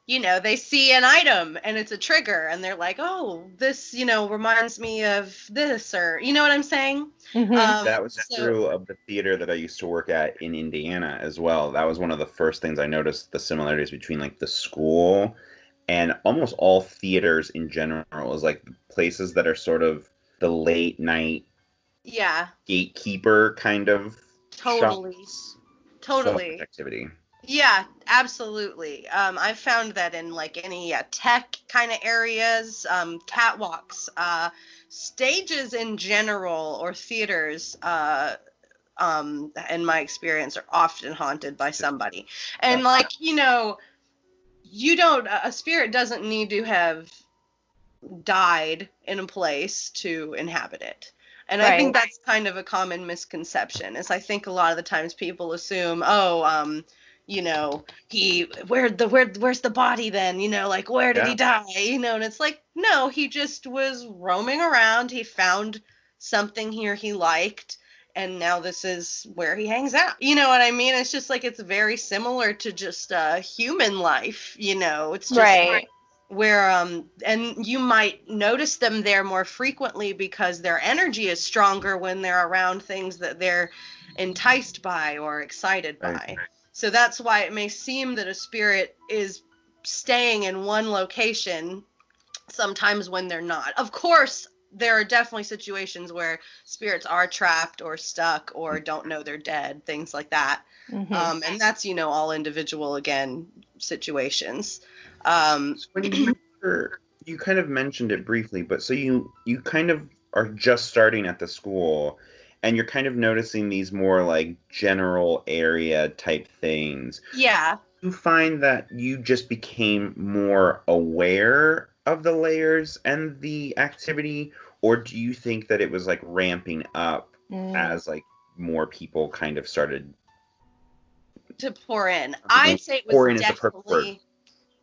they see an item and it's a trigger and they're like, oh, this, reminds me of this, or, you know what I'm saying? Mhm. That was true of the theater that I used to work at in Indiana as well. That was one of the first things I noticed, the similarities between like the school and almost all theaters in general is like places that are sort of the late night Yeah, gatekeeper kind of totally. shops. So much Totally. activity. Yeah, absolutely. I've found that in like any tech kind of areas, catwalks, stages in general, or theaters, in my experience, are often haunted by somebody. And like, a spirit doesn't need to have died in a place to inhabit it. And I think Right. that's kind of a common misconception. Is I think a lot of the times people assume, where's the body then? Like where did he die? And it's like, no, he just was roaming around. He found something here he liked, and now this is where he hangs out. You know what I mean? It's just like it's very similar to just human life. It's just Right. where and you might notice them there more frequently because their energy is stronger when they're around things that they're enticed by or excited by. Right. So that's why it may seem that a spirit is staying in one location sometimes when they're not. Of course, there are definitely situations where spirits are trapped or stuck or don't know they're dead, things like that. Mhm. And that's, all individual, again, situations. So when you kind of mentioned it briefly, but so you kind of are just starting at the school and you're kind of noticing these more like general area type things. Yeah. Do you find that you just became more aware of the layers and the activity, or do you think that it was like ramping up as like more people kind of started to pour in? I'd say it was pouring is the perfect word.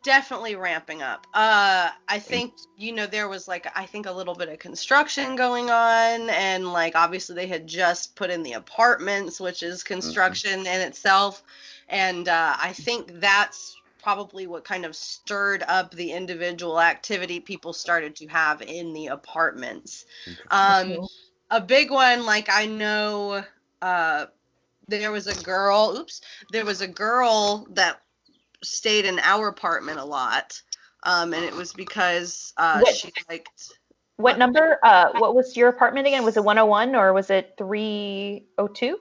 definitely ramping up. I think, there was like, I think a little bit of construction going on, and like, obviously they had just put in the apartments, which is construction in itself. And I think that's probably what kind of stirred up the individual activity people started to have in the apartments. A big one, like I know, there was a girl that stayed in our apartment a lot, and it was because she liked. What number? What was your apartment again? Was it 101 or was it 302?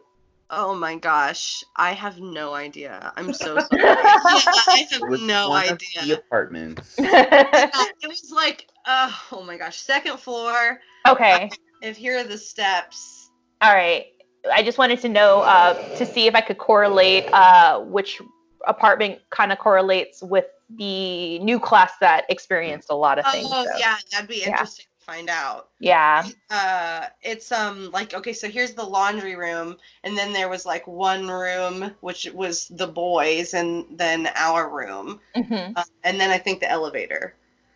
Oh my gosh, I have no idea. I'm so sorry. I have no idea. The apartments. It was like, oh my gosh, second floor. Okay. If here are the steps. All right. I just wanted to know to see if I could correlate which apartment kind of correlates with the new class that experienced a lot of things. Oh, so. yeah, that'd be interesting to find out. Yeah. It's like, okay, so here's the laundry room, and then there was like one room which was the boys, and then our room, Mm-hmm. And then I think the elevator.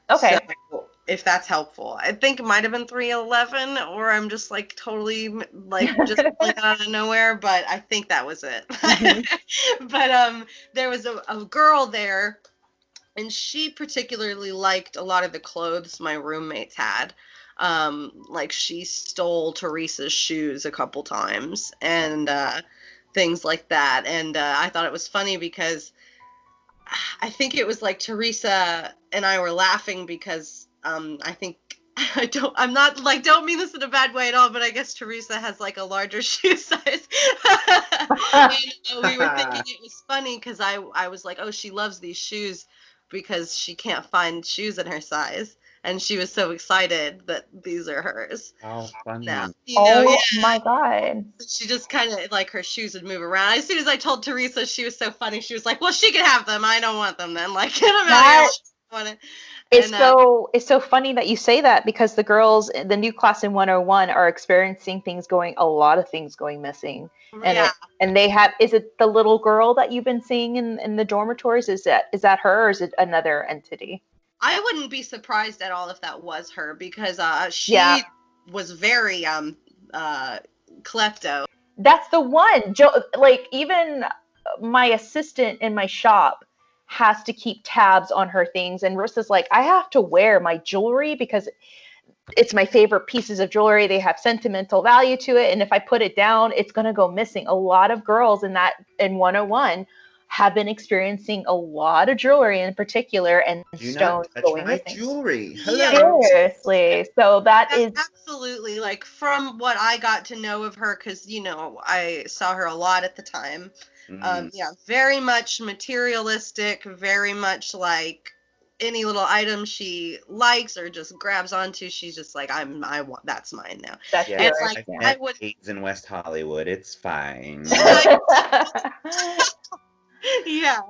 Okay. So, if that's helpful, I think it might have been 311, or I'm just like totally like just like out of nowhere, but I think that was it. Mm-hmm. But there was a girl there, and she particularly liked a lot of the clothes my roommates had. Like she stole Teresa's shoes a couple times and things like that. And I thought it was funny because I think it was like Teresa and I were laughing because I think don't mean this in a bad way at all, but I guess Teresa has like a larger shoe size. And we were thinking it was funny because I was like, oh, she loves these shoes because she can't find shoes in her size. And she was so excited that these are hers. How funny. Now, My God. She just kind of like her shoes would move around. As soon as I told Teresa, she was so funny. She was like, well, she can have them. I don't want them then. Like, get them out of here. It's so funny that you say that, because the girls, the new class in 101, are experiencing a lot of things going missing. Yeah. And they have, is it the little girl that you've been seeing in the dormitories? Is that her, or is it another entity? I wouldn't be surprised at all if that was her, because she was very klepto. That's the one. Like, even my assistant in my shop has to keep tabs on her things, and Rissa's like, I have to wear my jewelry because it's my favorite pieces of jewelry. They have sentimental value to it, and if I put it down, it's going to go missing. A lot of girls in 101 have been experiencing a lot of jewelry in particular, and stones going missing. Jewelry. Hello. Seriously. So that's absolutely, like, from what I got to know of her, because I saw her a lot at the time. Very much materialistic, very much like any little item she likes or just grabs onto, she's just like, I want, that's mine now. It's like, I would in West Hollywood, it's fine. Yeah,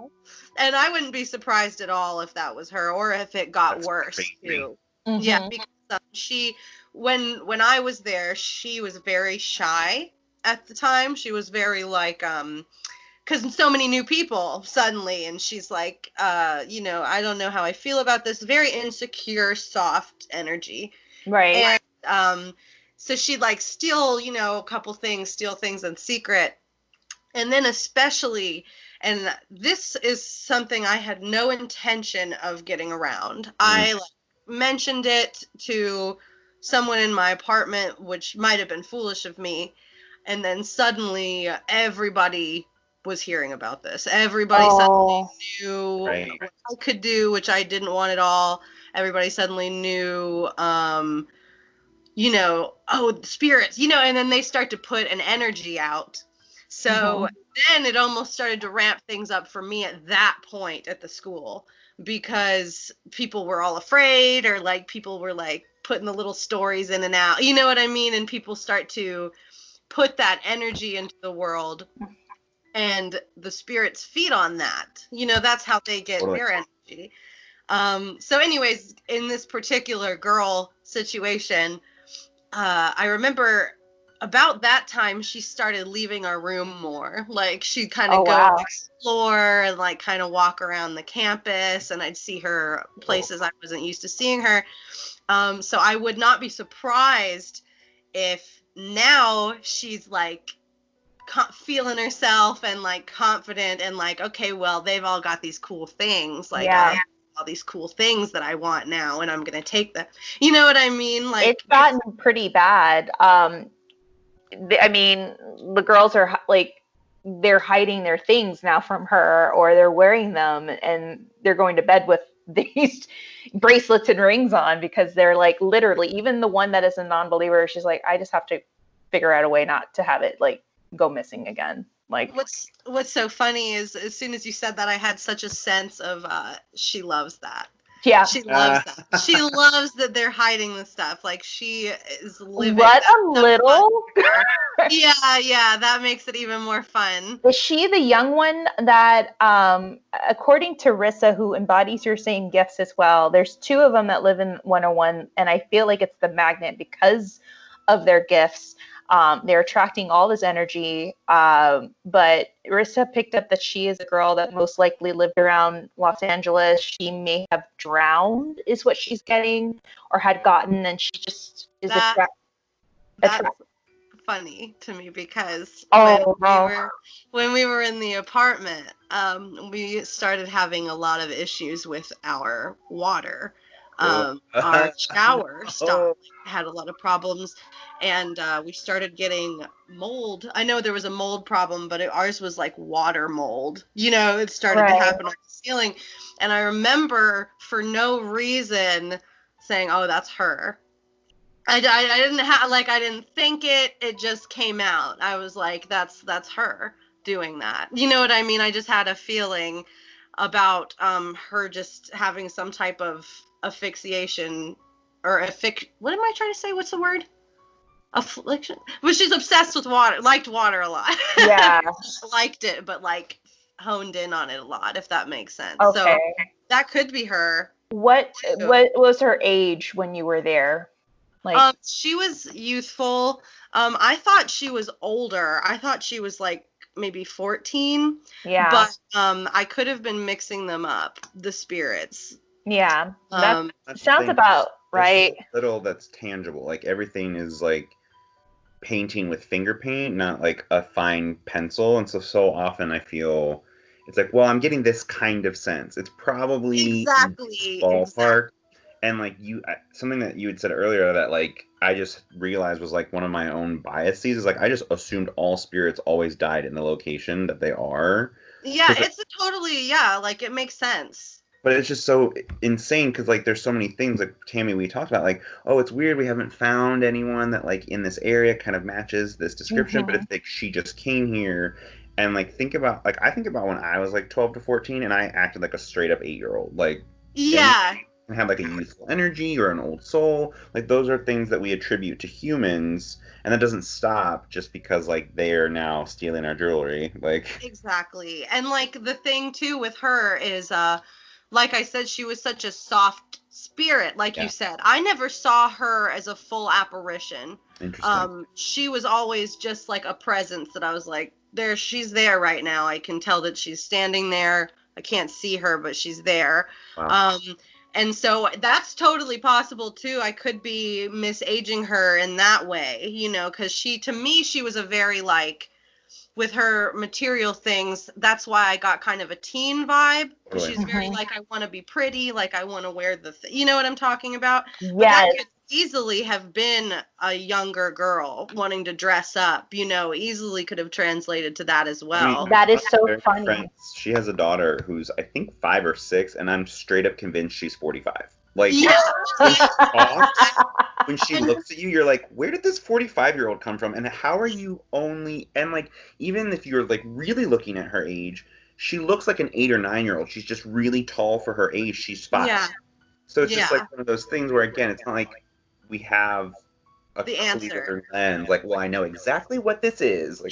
and I wouldn't be surprised at all if that was her, or if it got worse too. Mm-hmm. Yeah, because she, when I was there, she was very shy at the time. She was very like, because so many new people suddenly, and she's like, I don't know how I feel about this. Very insecure, soft energy. Right. And so she'd like steal, a couple things, steal things in secret. And then especially, and this is something I had no intention of getting around. I mentioned it to someone in my apartment, which might have been foolish of me. And then suddenly everybody was hearing about this. Everybody suddenly knew what I could do, which I didn't want at all. Everybody suddenly knew, spirits, and then they start to put an energy out. So then it almost started to ramp things up for me at that point at the school, because people were all afraid, or like people were like putting the little stories in and out, you know what I mean? And people start to put that energy into the world, and the spirits feed on that. That's how they get their energy. So anyways, in this particular girl situation, I remember about that time she started leaving our room more. Like, she'd kind of go explore and like kind of walk around the campus, and I'd see her places I wasn't used to seeing her. So I would not be surprised if now she's like feeling herself and like confident and like, okay, well, they've all got these cool things. Like, I have all these cool things that I want now, and I'm going to take them. You know what I mean? Like, it's gotten pretty bad. I mean, the girls are like, they're hiding their things now from her, or they're wearing them and they're going to bed with these bracelets and rings on, because they're like, literally, even the one that is a non-believer, she's like, I just have to figure out a way not to have it like go missing again. Like, what's so funny is, as soon as you said that, I had such a sense of she loves that. Yeah. She loves that. She loves that they're hiding the stuff. Like, she is living. What a little. Yeah, that makes it even more fun. Is she the young one that, according to Rissa, who embodies your same gifts as well, there's two of them that live in 101, and I feel like it's the magnet because of their gifts. They're attracting all this energy, but Rissa picked up that she is a girl that most likely lived around Los Angeles. She may have drowned, is what she's getting, or had gotten, and she just is attracted. That's funny to me, because when we were in the apartment, we started having a lot of issues with our water. Our shower stopped, had a lot of problems, and we started getting mold. I know there was a mold problem, but ours was like water mold. It started to happen on the ceiling, and I remember for no reason saying, "Oh, that's her." I didn't I didn't think it. It just came out. I was like, "That's her doing that." You know what I mean? I just had a feeling about her just having some type of asphyxiation, or what am I trying to say? What's the word? Affliction. Well, she's obsessed with water, liked water a lot. Yeah. Liked it, but like honed in on it a lot, if that makes sense. Okay. So that could be her. What was her age when you were there? Like, she was youthful. I thought she was older. I thought she was like maybe 14. yeah. But I could have been mixing them up, the spirits. Yeah. That That's sounds the thing. about right. There's so little that's tangible. Like everything is like painting with finger paint, not like a fine pencil. And so often I feel it's like, well, I'm getting this kind of sense. It's probably Exactly. ballpark. And like something that you had said earlier that like I just realized was like one of my own biases is like I just assumed all spirits always died in the location that they are. Yeah, it's like it makes sense. But it's just so insane because like there's so many things like Tammie we talked about like, oh, it's weird we haven't found anyone that like in this area kind of matches this description, but it's like she just came here. And like I think about when I was like 12 to 14 and I acted like a straight up 8-year-old. Like yeah. And have like a youthful energy or an old soul. Like those are things that we attribute to humans, and that doesn't stop just because like they are now stealing our jewelry. Like exactly. And like the thing too with her is like I said, she was such a soft spirit, like you said. I never saw her as a full apparition. Interesting. She was always just like a presence that I was like, she's there right now. I can tell that she's standing there. I can't see her, but she's there. Wow. And so that's totally possible too. I could be misaging her in that way, because to me, she was a very like, with her material things, that's why I got kind of a teen vibe. Totally. She's very like, I want to be pretty, like I want to wear you know what I'm talking about? Yes. But that could easily have been a younger girl wanting to dress up, easily could have translated to that as well. That is so funny. She has a daughter who's I think 5 or 6, and I'm straight up convinced she's 45. Like when she looks at you, you're like, where did this 45-year-old come from? And how are you and like even if you're like really looking at her age, she looks like an 8 or 9-year-old. She's just really tall for her age. She's 5. Yeah. So it's just like one of those things where again, it's not like we have the answer lens. Like, well, I know exactly what this is. Like,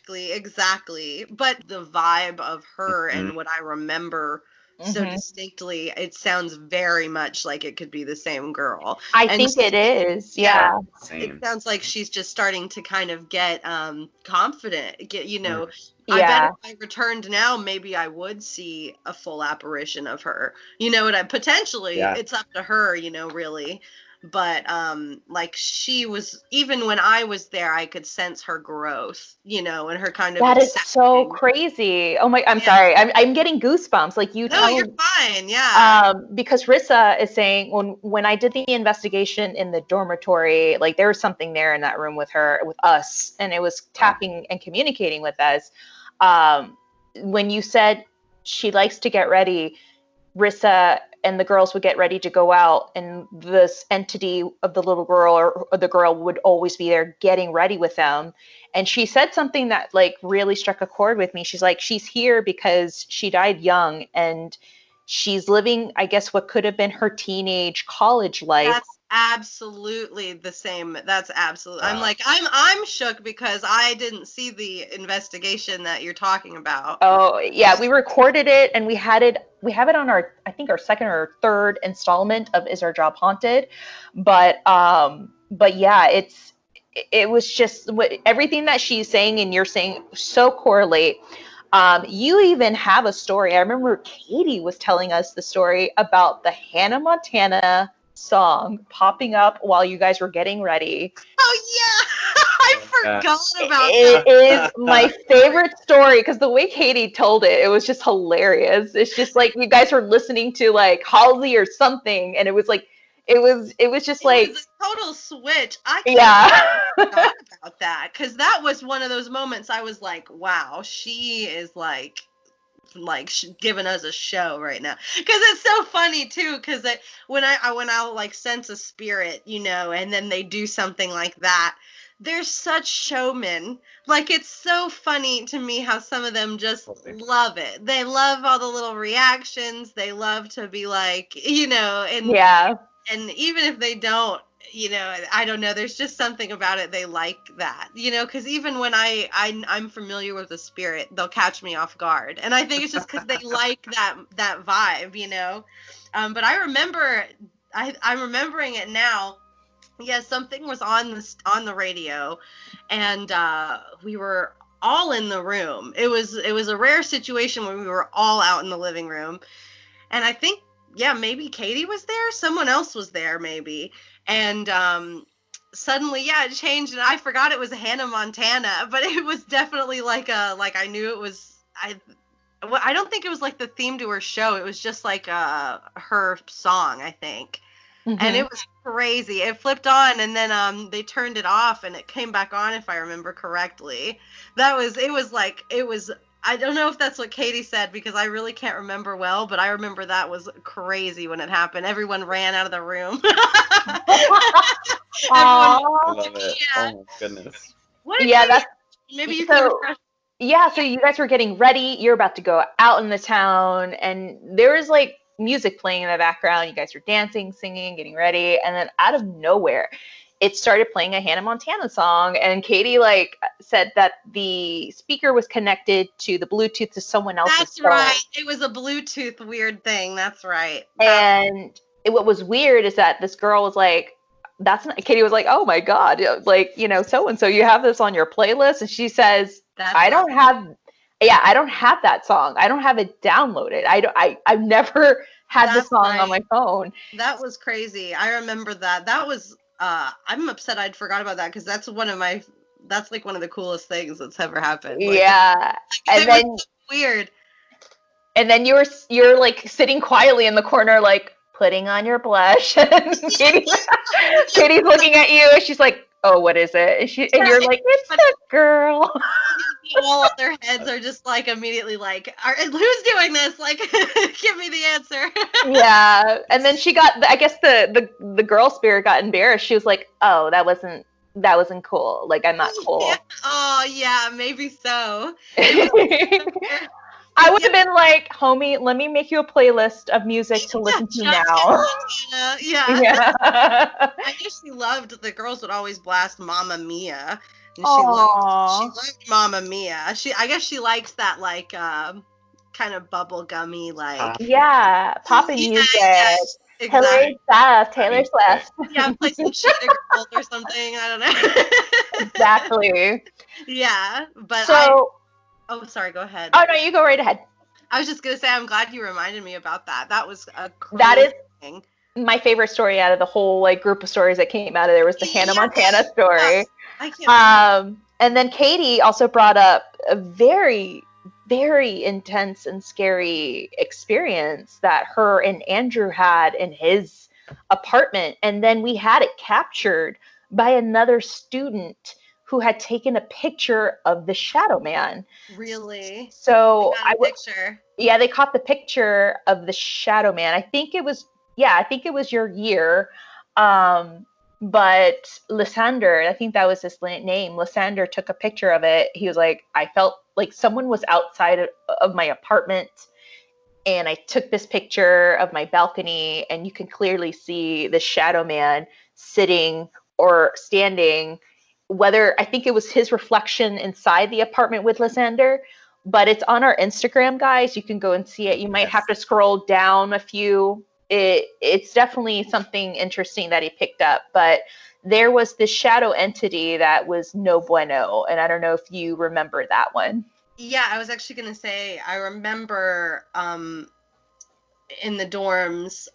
exactly. But the vibe of her and what I remember so distinctly, it sounds very much like it could be the same girl. I think it is. Yeah. It sounds like she's just starting to kind of get confident. I bet if I returned now, maybe I would see a full apparition of her. Potentially it's up to her, really. But like she was, even when I was there, I could sense her growth, and her kind of that is so crazy. Oh my, I'm sorry, I'm getting goosebumps. Like you. No, you're fine. Yeah. Because Rissa is saying when I did the investigation in the dormitory, like there was something there in that room with us, and it was tapping and communicating with us. When you said she likes to get ready, Rissa and the girls would get ready to go out, and this entity of the little girl or the girl would always be there getting ready with them. And she said something that like really struck a chord with me. She's like, she's here because she died young and she's living, I guess, what could have been her teenage college life. That's absolutely the same. That's absolutely. Wow. I'm like, I'm shook because I didn't see the investigation that you're talking about. Oh yeah, we recorded it and we have it on our second or third installment of Is Our Job Haunted? But yeah, it was just everything that she's saying and you're saying so correlate. You even have a story. I remember Katie was telling us the story about the Hannah Montana song popping up while you guys were getting ready. Oh yeah, I forgot about it. It is my favorite story because the way Katie told it, it was just hilarious. It's just like you guys were listening to like Halsey or something, and it was like it was just like it was a total switch. I forgot about that because that was one of those moments I was like, wow, she is like giving us a show right now, because it's so funny too, because when I'll like sense a spirit, and then they do something like that, they're such showmen. Like it's so funny to me how some of them just love it. They love all the little reactions. They love to be like, and even if they don't I don't know. There's just something about it. They like that, because even when I'm familiar with the spirit, they'll catch me off guard. And I think it's just because they like that vibe, But I remember, I'm remembering it now. Yeah, something was on the radio, and we were all in the room. It was a rare situation when we were all out in the living room, and I think, yeah, maybe Katie was there. Someone else was there, maybe. And suddenly, yeah, it changed, and I forgot it was Hannah Montana, but it was definitely like I knew it was. I don't think it was like the theme to her show. It was just like her song, I think. Mm-hmm. And it was crazy. It flipped on, and then they turned it off, and it came back on, if I remember correctly. It was. I don't know if that's what Katie said, because I really can't remember well, but I remember that was crazy when it happened. Everyone ran out of the room. I love it. Yeah. Oh my goodness. Maybe you can refresh. Yeah, so you guys were getting ready. You're about to go out in the town, and there was like music playing in the background. You guys were dancing, singing, getting ready, and then out of nowhere, it started playing a Hannah Montana song, and Katie said that the speaker was connected to the Bluetooth to someone else's phone. That's right. It was a Bluetooth weird thing. That's right. And what was weird is that this girl was like, Katie was like, oh my God, so-and-so, you have this on your playlist? And she says, I don't have that song. I don't have it downloaded. I've never had the song on my phone. That was crazy. I remember that. That was, I'm upset I'd forgot about that, because that's like one of the coolest things that's ever happened. Yeah. And then was so weird. And then you're like sitting quietly in the corner, like putting on your blush. And Katie's looking at you, and she's like, oh, what is it? And you're like, it's a girl. All their heads are just like immediately like, who's doing this? Like, give me the answer. Yeah. And then I guess the girl spirit got embarrassed. She was like, oh, that wasn't cool. Like, I'm not cool. Yeah. Oh yeah, maybe so. I would have been like, homie, let me make you a playlist of music to listen to now. Yeah. I guess the girls would always blast Mamma Mia. And she loved Mamma Mia. I guess she likes that like kind of bubblegummy like popping music. Yeah, exactly. Taylor Swift. Yeah, play some Cheetah Girls or something. I don't know. Exactly. Yeah, but oh, sorry, go ahead. Oh no, you go right ahead. I was just gonna say, I'm glad you reminded me about that. That was a crazy thing. My favorite story out of the whole like group of stories that came out of there was the Hannah Montana story. I can't and then Katie also brought up a very, very intense and scary experience that her and Andrew had in his apartment. And then we had it captured by another student who had taken a picture of the shadow man. Really? So picture. Yeah, they caught the picture of the shadow man. I think it was your year. But Lysander, I think that was his name. Lysander took a picture of it. He was like, I felt like someone was outside of my apartment, and I took this picture of my balcony, and you can clearly see the shadow man sitting or standing. I think it was his reflection inside the apartment with Lysander, but it's on our Instagram, guys. You can go and see it. You might have to scroll down a few. It's definitely something interesting that he picked up, but there was this shadow entity that was no bueno, and I don't know if you remember that one. Yeah, I was actually going to say, I remember in the dorms,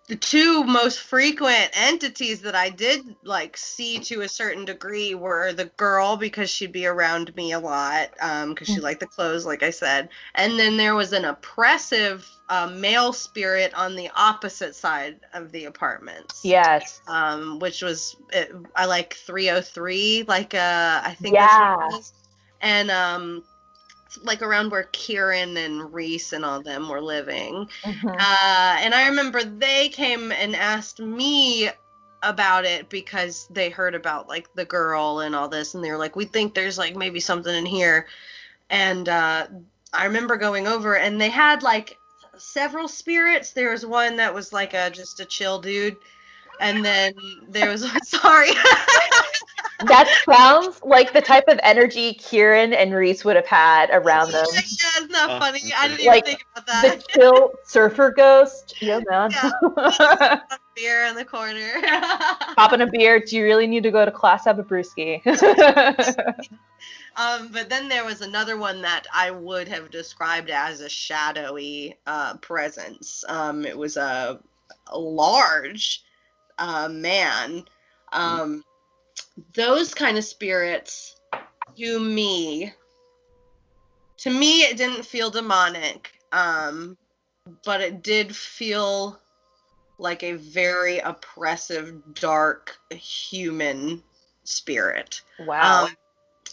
the two most frequent entities that I did like see to a certain degree were the girl, because she'd be around me a lot, because she liked the clothes, like I said. And then there was an oppressive male spirit on the opposite side of the apartments. Yes. Which was, I like 303, like I think that's what it was. And like around where Kieran and Reese and all them were living. Mm-hmm. And I remember they came and asked me about it because they heard about like the girl and all this, and they were like, we think there's like maybe something in here. And I remember going over, and they had like several spirits. There was one that was like just a chill dude. And then there was sorry. That sounds like the type of energy Kieran and Reese would have had around them. Yeah, it's not funny. I didn't Like, even think about that. The chill surfer ghost. Yeah, man. Yeah. Beer in the corner. Popping a beer. Do you really need to go to class? Have a brewski. But then there was another one that I would have described as a shadowy presence. It was a large man. Those kind of spirits, to me, it didn't feel demonic, but it did feel like a very oppressive, dark human spirit. Wow.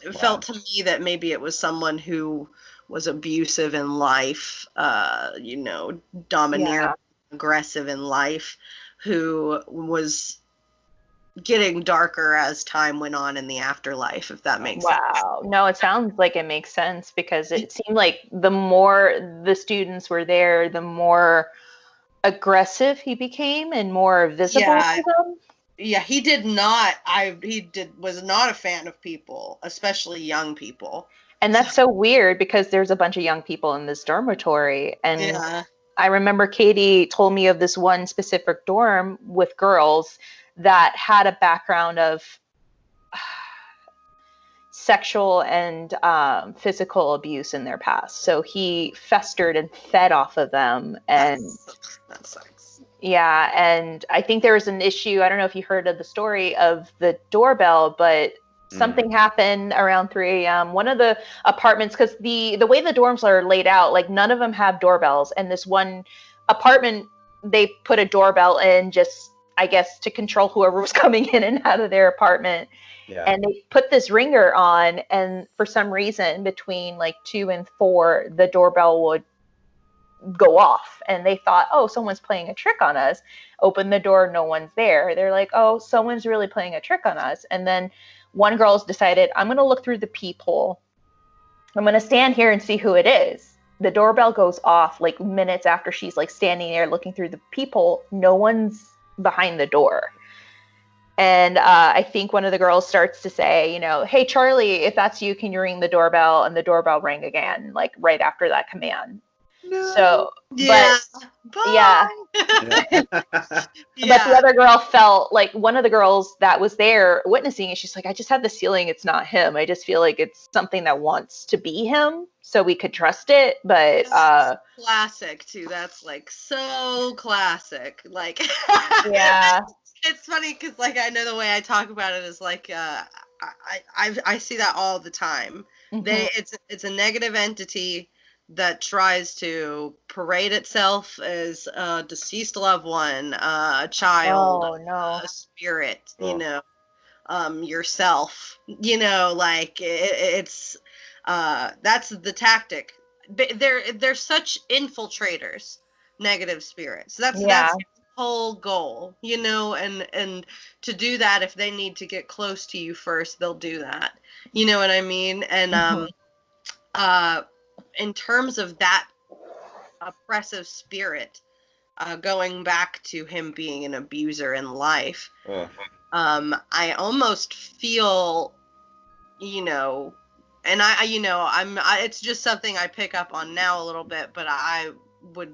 It felt to me that maybe it was someone who was abusive in life, domineering, aggressive in life, who was getting darker as time went on in the afterlife, if that makes sense. Wow. No, it sounds like it makes sense, because it seemed like the more the students were there, the more aggressive he became and more visible to them. Yeah, was not a fan of people, especially young people. And that's so weird, because there's a bunch of young people in this dormitory. And I remember Katie told me of this one specific dorm with girls that had a background of sexual and physical abuse in their past. So he festered and fed off of them. And that sucks. Yeah, and I think there was an issue. I don't know if you heard of the story of the doorbell, but something happened around 3 a.m. One of the apartments, because the way the dorms are laid out, like none of them have doorbells. And this one apartment, they put a doorbell in just, I guess, to control whoever was coming in and out of their apartment. Yeah. And they put this ringer on, and for some reason between like 2 and 4, the doorbell would go off, and they thought, oh, someone's playing a trick on us. Open the door, no one's there. They're like, oh, someone's really playing a trick on us. And then one girl's decided, I'm going to look through the peephole. I'm going to stand here and see who it is. The doorbell goes off like minutes after she's like standing there looking through the peephole. No one's behind the door. And I think one of the girls starts to say, hey, Charlie, if that's you, can you ring the doorbell? And the doorbell rang again, like right after that command. No. So, but but the other girl felt like, one of the girls that was there witnessing it, she's like, I just have this feeling it's not him. I just feel like it's something that wants to be him, so we could trust it. But classic too. That's like so classic. Like yeah. It's funny because like I know the way I talk about it is like I see that all the time. Mm-hmm. It's a negative entity that tries to parade itself as a deceased loved one, a child, a spirit, yourself, like it's that's the tactic. They're such infiltrators, negative spirits. That's the whole goal, and to do that, if they need to get close to you first, they'll do that. You know what I mean? And in terms of that oppressive spirit, going back to him being an abuser in life, I almost feel, and it's just something I pick up on now a little bit, but I would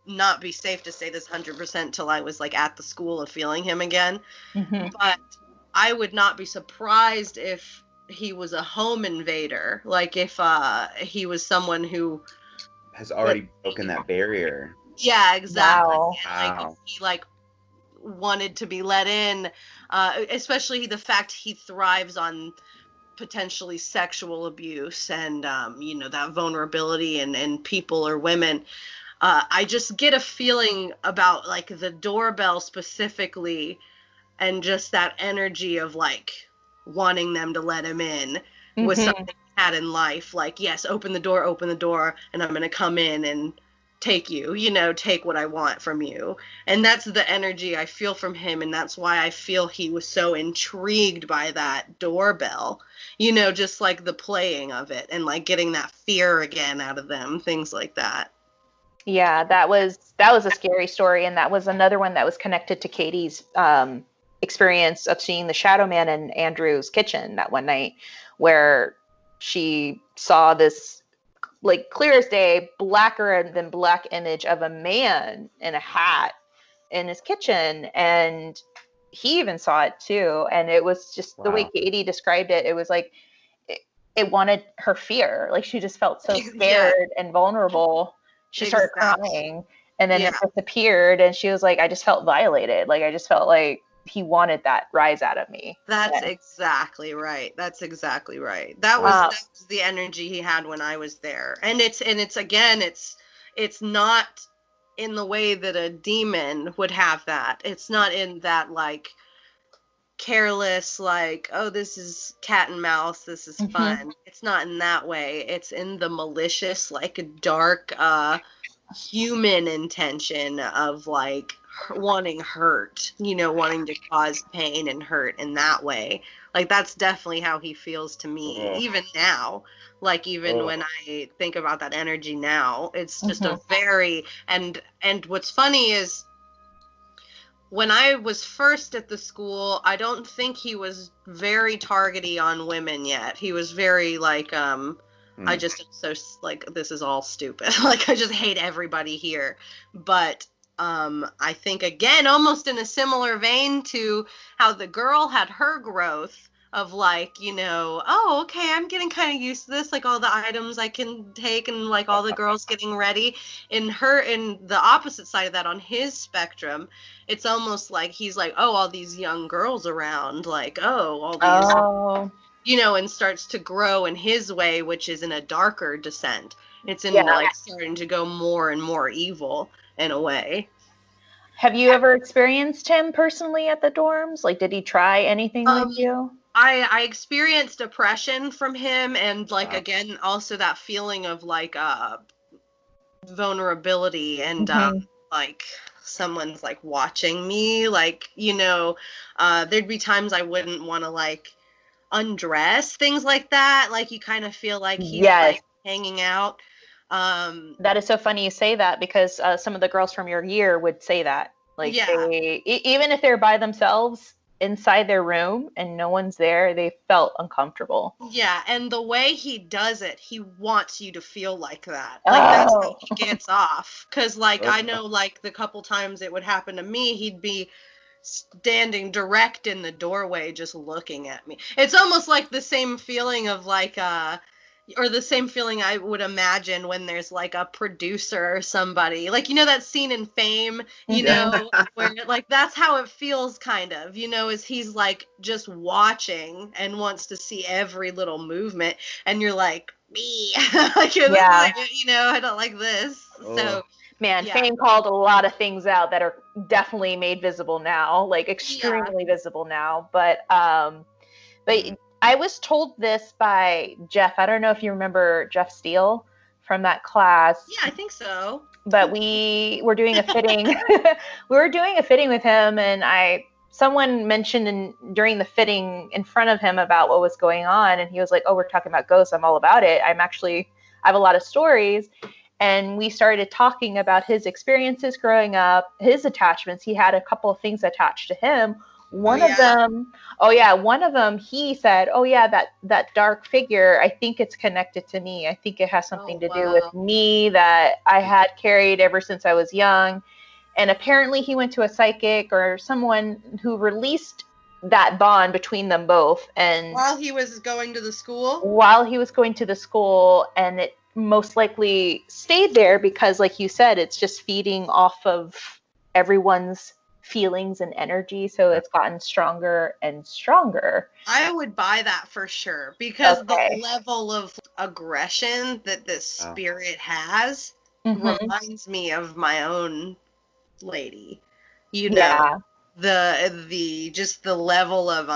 not be safe to say this 100% till I was like at the school of feeling him again. Mm-hmm. But I would not be surprised if he was a home invader, like if he was someone who has already broken that barrier. Yeah, exactly. Wow. And, like, if he like wanted to be let in, especially the fact he thrives on potentially sexual abuse and that vulnerability in people or women. I just get a feeling about like the doorbell specifically, and just that energy of like wanting them to let him in was something he had in life. Like, yes, open the door, and I'm going to come in and take you, take what I want from you. And that's the energy I feel from him. And that's why I feel he was so intrigued by that doorbell, just like the playing of it and like getting that fear again out of them, things like that. Yeah, that was a scary story, and that was another one that was connected to Katie's experience of seeing the shadow man in Andrew's kitchen that one night, where she saw this like clear as day, blacker than black image of a man in a hat in his kitchen, and he even saw it too. And it was just the way Katie described it. It was like it wanted her fear. Like she just felt so scared and vulnerable. She started crying, and then it disappeared, and she was like, I just felt violated. Like I just felt like he wanted that rise out of me. That's exactly right. That's exactly right. That was the energy he had when I was there. And it's again, it's not in the way that a demon would have that. It's not in that like careless, like, oh, this is cat and mouse, this is fun. It's not in that way. It's in the malicious, like dark human intention of like wanting hurt, wanting to cause pain and hurt in that way. Like that's definitely how he feels to me even now. Like even when I think about that energy now, it's just a very and what's funny is when I was first at the school, I don't think he was very targety on women yet. He was very like I just am so like this is all stupid. Like I just hate everybody here. But I think again, almost in a similar vein to how the girl had her growth of like, oh, okay, I'm getting kind of used to this, like all the items I can take and like all the girls getting ready. In the opposite side of that, on his spectrum, it's almost like he's like, oh, all these young girls around, like, oh, all these, and starts to grow in his way, which is in a darker descent. It's in like starting to go more and more evil in a way. Have you ever experienced him personally at the dorms? Like, did he try anything with you? I experienced oppression from him, and like again, also that feeling of like vulnerability and like someone's like watching me, like there'd be times I wouldn't want to like undress, things like that. Like you kind of feel like he's like hanging out. That is so funny you say that, because some of the girls from your year would say that. Like they, even if they're by themselves inside their room and no one's there, they felt uncomfortable. Yeah, and the way he does it, he wants you to feel like that. Like that's how he gets off. Because like I know like the couple times it would happen to me, he'd be standing direct in the doorway just looking at me. It's almost like the same feeling of like or the same feeling I would imagine when there's like a producer or somebody, like, that scene in Fame, where like, that's how it feels kind of, is he's like just watching and wants to see every little movement. And you're like, me, like, I don't like this. So man, Fame called a lot of things out that are definitely made visible now, like extremely visible now. But I was told this by Jeff. I don't know if you remember Jeff Steele from that class. Yeah, I think so. But we were doing a fitting. We were doing a fitting with him, and someone mentioned during the fitting in front of him about what was going on, and he was like, "Oh, we're talking about ghosts. I'm all about it. I have a lot of stories." And we started talking about his experiences growing up, his attachments. He had a couple of things attached to him. One of them, he said, oh yeah, that dark figure, I think it's connected to me. I think it has something to do with me that I had carried ever since I was young. And apparently he went to a psychic or someone who released that bond between them both. And while he was going to the school? While he was going to the school, and it most likely stayed there because, like you said, it's just feeding off of everyone's feelings and energy, so it's gotten stronger and stronger. I would buy that for sure, because the level of aggression that this spirit has reminds me of my own lady. The just the level of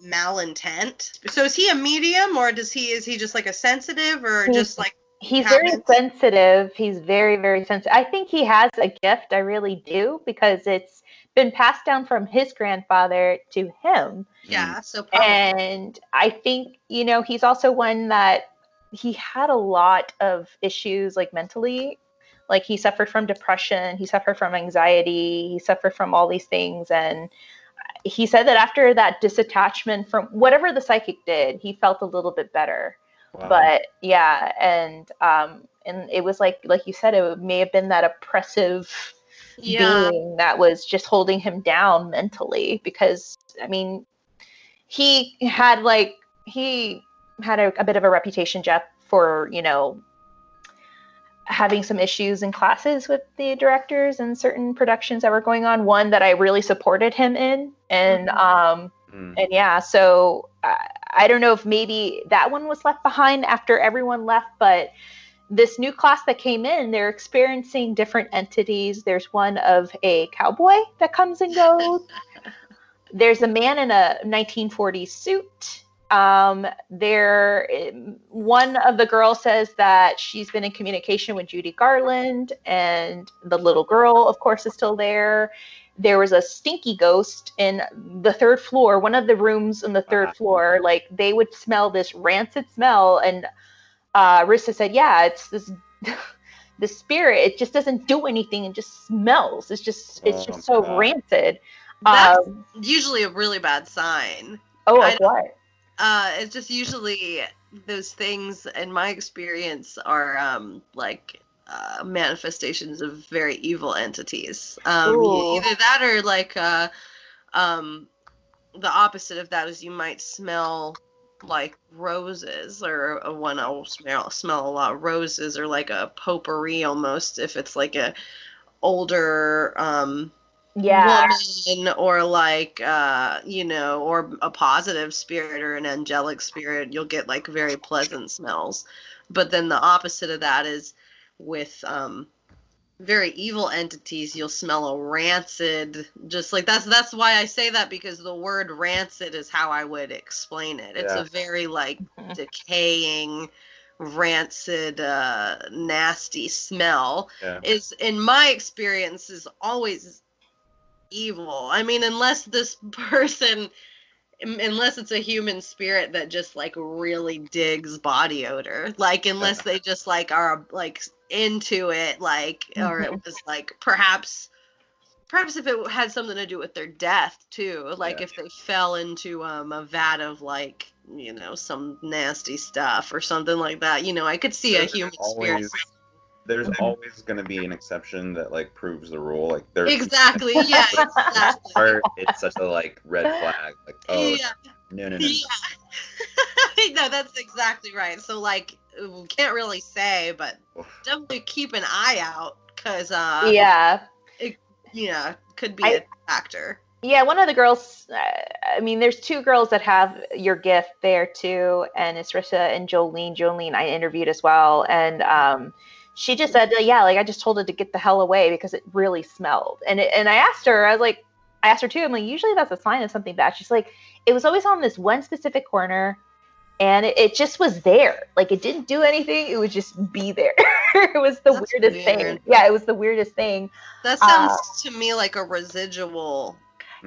malintent. So is he a medium, or is he just like a sensitive, or just like He's very sensitive. He's very, very sensitive. I think he has a gift. I really do, because it's been passed down from his grandfather to him. Yeah, so probably. And I think, he's also one that he had a lot of issues like mentally. Like he suffered from depression, he suffered from anxiety, he suffered from all these things. And he said that after that disattachment from whatever the psychic did, he felt a little bit better. Wow. But yeah, and it was like you said, it may have been that oppressive being that was just holding him down mentally, because I mean, he had a bit of a reputation, Jeff, for, you know, having some issues in classes with the directors and certain productions that were going on. One that I really supported him in, and and yeah, so I don't know if maybe that one was left behind after everyone left, but this new class that came in, they're experiencing different entities. There's one of a cowboy that comes and goes. There's a man in a 1940s suit. One of the girls says that she's been in communication with Judy Garland, and the little girl, of course, is still there. There was a stinky ghost in the third floor, one of the rooms on the third floor. Like, they would smell this rancid smell, and Rissa said, yeah, it's this the spirit. It just doesn't do anything. It just smells. It's just so rancid. That's usually a really bad sign. Oh, like what? It's just usually those things, in my experience, are manifestations of very evil entities. Either that or like the opposite of that is you might smell like roses, or one I'll smell a lot of roses, or like a potpourri almost, if it's like a older woman, or like or a positive spirit or an angelic spirit, you'll get like very pleasant smells. But then the opposite of that is with very evil entities, you'll smell a rancid, just like that's why I say that, because the word rancid is how I would explain it. It's a very like decaying, rancid, nasty smell. Is, in my experience, is always evil. I mean, unless it's a human spirit that just like really digs body odor, like unless they just like are like into it, like, or it was like perhaps if it had something to do with their death too, like if they fell into a vat of like, you know, some nasty stuff or something like that, you know, I could see a human spirit. There's always going to be an exception that like proves the rule. Like there's exactly. Or it's such a like red flag. Like, oh no. No, that's exactly right. So like, we can't really say, but definitely keep an eye out, because it could be a factor. Yeah, one of the girls, I mean, there's two girls that have your gift there too, and it's Rissa and Jolene. Jolene I interviewed as well, and she just said, like, I just told it to get the hell away because it really smelled. And I asked her, I asked her too, I'm like, usually that's a sign of something bad. She's like, it was always on this one specific corner, and it just was there. Like, it didn't do anything. It would just be there. It was the weirdest thing. Yeah, it was the weirdest thing. That sounds to me like a residual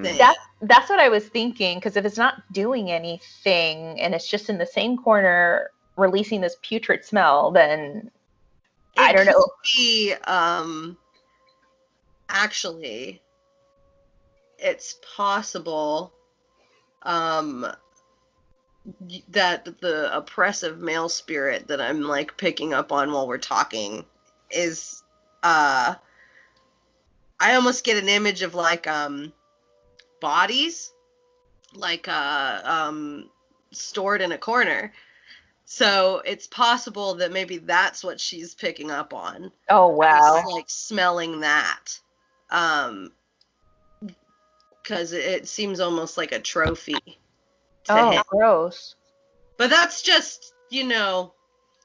thing. That's what I was thinking, because if it's not doing anything and it's just in the same corner releasing this putrid smell, then I don't know. Be, actually, it's possible that the oppressive male spirit that I'm like picking up on while we're talking is I almost get an image of like bodies like stored in a corner. So it's possible that maybe that's what she's picking up on. Oh, wow. It's like smelling that. Because it seems almost like a trophy to him. Gross. But that's just,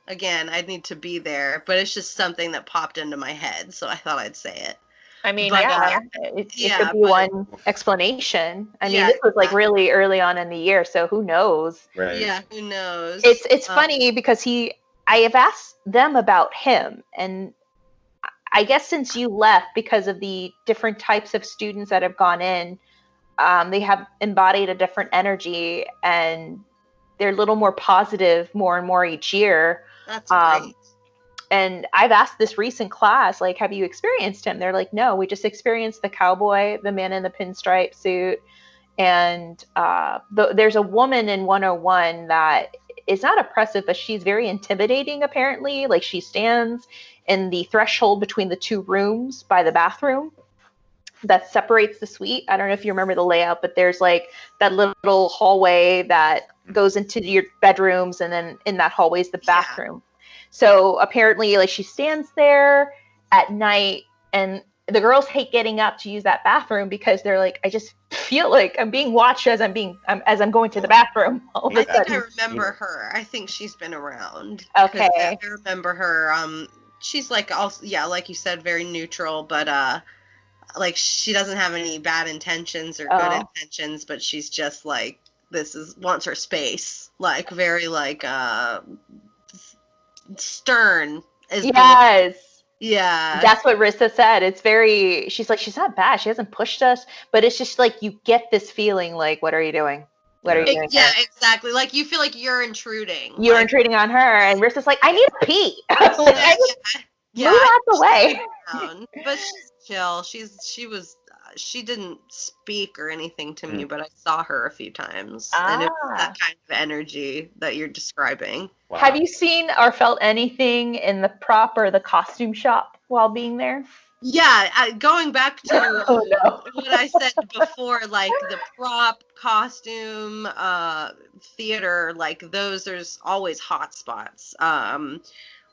again, I'd need to be there. But it's just something that popped into my head, so I thought I'd say it. I mean, it could be one explanation. I mean, this was like really early on in the year, so who knows? Right. Yeah, who knows? It's funny because I have asked them about him, and I guess since you left, because of the different types of students that have gone in, they have embodied a different energy, and they're a little more positive more and more each year. That's great. And I've asked this recent class, like, have you experienced him? They're like, no, we just experienced the cowboy, the man in the pinstripe suit. And there's a woman in 101 that is not oppressive, but she's very intimidating, apparently. Like, she stands in the threshold between the two rooms by the bathroom that separates the suite. I don't know if you remember the layout, but there's like that little hallway that goes into your bedrooms, and then in that hallway is the bathroom. Yeah. So apparently, like, she stands there at night, and the girls hate getting up to use that bathroom because they're like, I just feel like I'm being watched as I'm going to the bathroom. I think I remember her. I think she's been around. Okay. I remember her. She's like, also, yeah, like you said, very neutral, but like, she doesn't have any bad intentions or good intentions, but she's just like, wants her space. Like, very like stern. Yes. Yeah. That's what Rissa said. It's very, she's like, she's not bad. She hasn't pushed us, but it's just like, you get this feeling like, what are you doing? What are you doing? Yeah, exactly. Like, you feel like you're intruding. You're intruding on her, and Rissa's like, I need a pee. Like, move out the way. But she's chill. She didn't speak or anything to me, but I saw her a few times. And it was that kind of energy that you're describing. Wow. Have you seen or felt anything in the prop or the costume shop while being there? Yeah, going back to what I said before, like the prop, costume, theater, like those, there's always hot spots.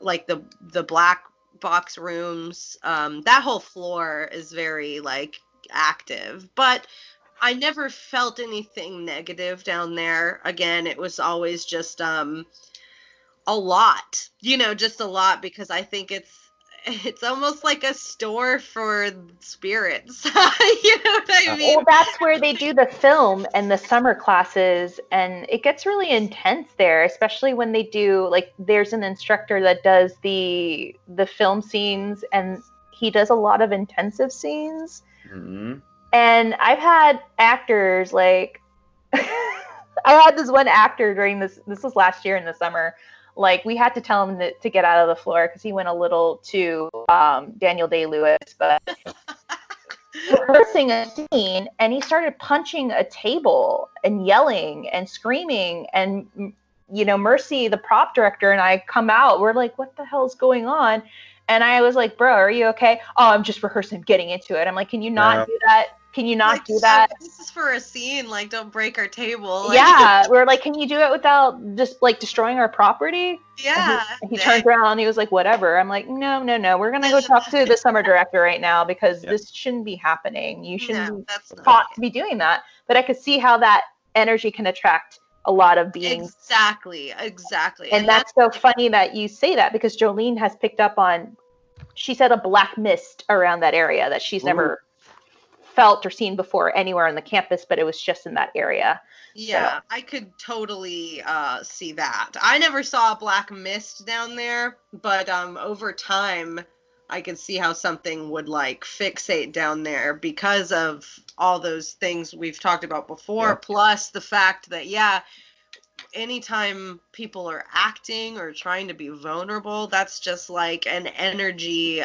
Like the black box rooms, that whole floor is very like active, but I never felt anything negative down there. Again, it was always just a lot, just a lot, because I think it's almost like a store for spirits. You know what I mean? Well, that's where they do the film and the summer classes, and it gets really intense there, especially when they do, like, there's an instructor that does the film scenes, and he does a lot of intensive scenes. Mm-hmm. And I've had actors, like, I had this one actor during this was last year in the summer. Like, we had to tell him to get out of the floor because he went a little too Daniel Day-Lewis, but rehearsing a scene, and he started punching a table and yelling and screaming, and Mercy, the prop director, and I come out, we're like, what the hell is going on? And I was like, bro, are you okay? Oh, I'm just rehearsing getting into it. I'm like, can you not do that? Can you not do that? This is for a scene. Like, don't break our table. Like, yeah. We're like, can you do it without just, like, destroying our property? Yeah. And he turns around and he was like, whatever. I'm like, no. We're going to go talk to the summer director right now, because this shouldn't be happening. You shouldn't be taught to be doing that. But I could see how that energy can attract a lot of beings. Exactly. And that's so funny that you say that, because Jolene has picked up on, she said, a black mist around that area that she's never felt or seen before anywhere on the campus, but it was just in that area. Yeah, so. I could totally see that. I never saw a black mist down there, but over time I could see how something would like fixate down there because of all those things we've talked about before, plus the fact that anytime people are acting or trying to be vulnerable, that's just like an energy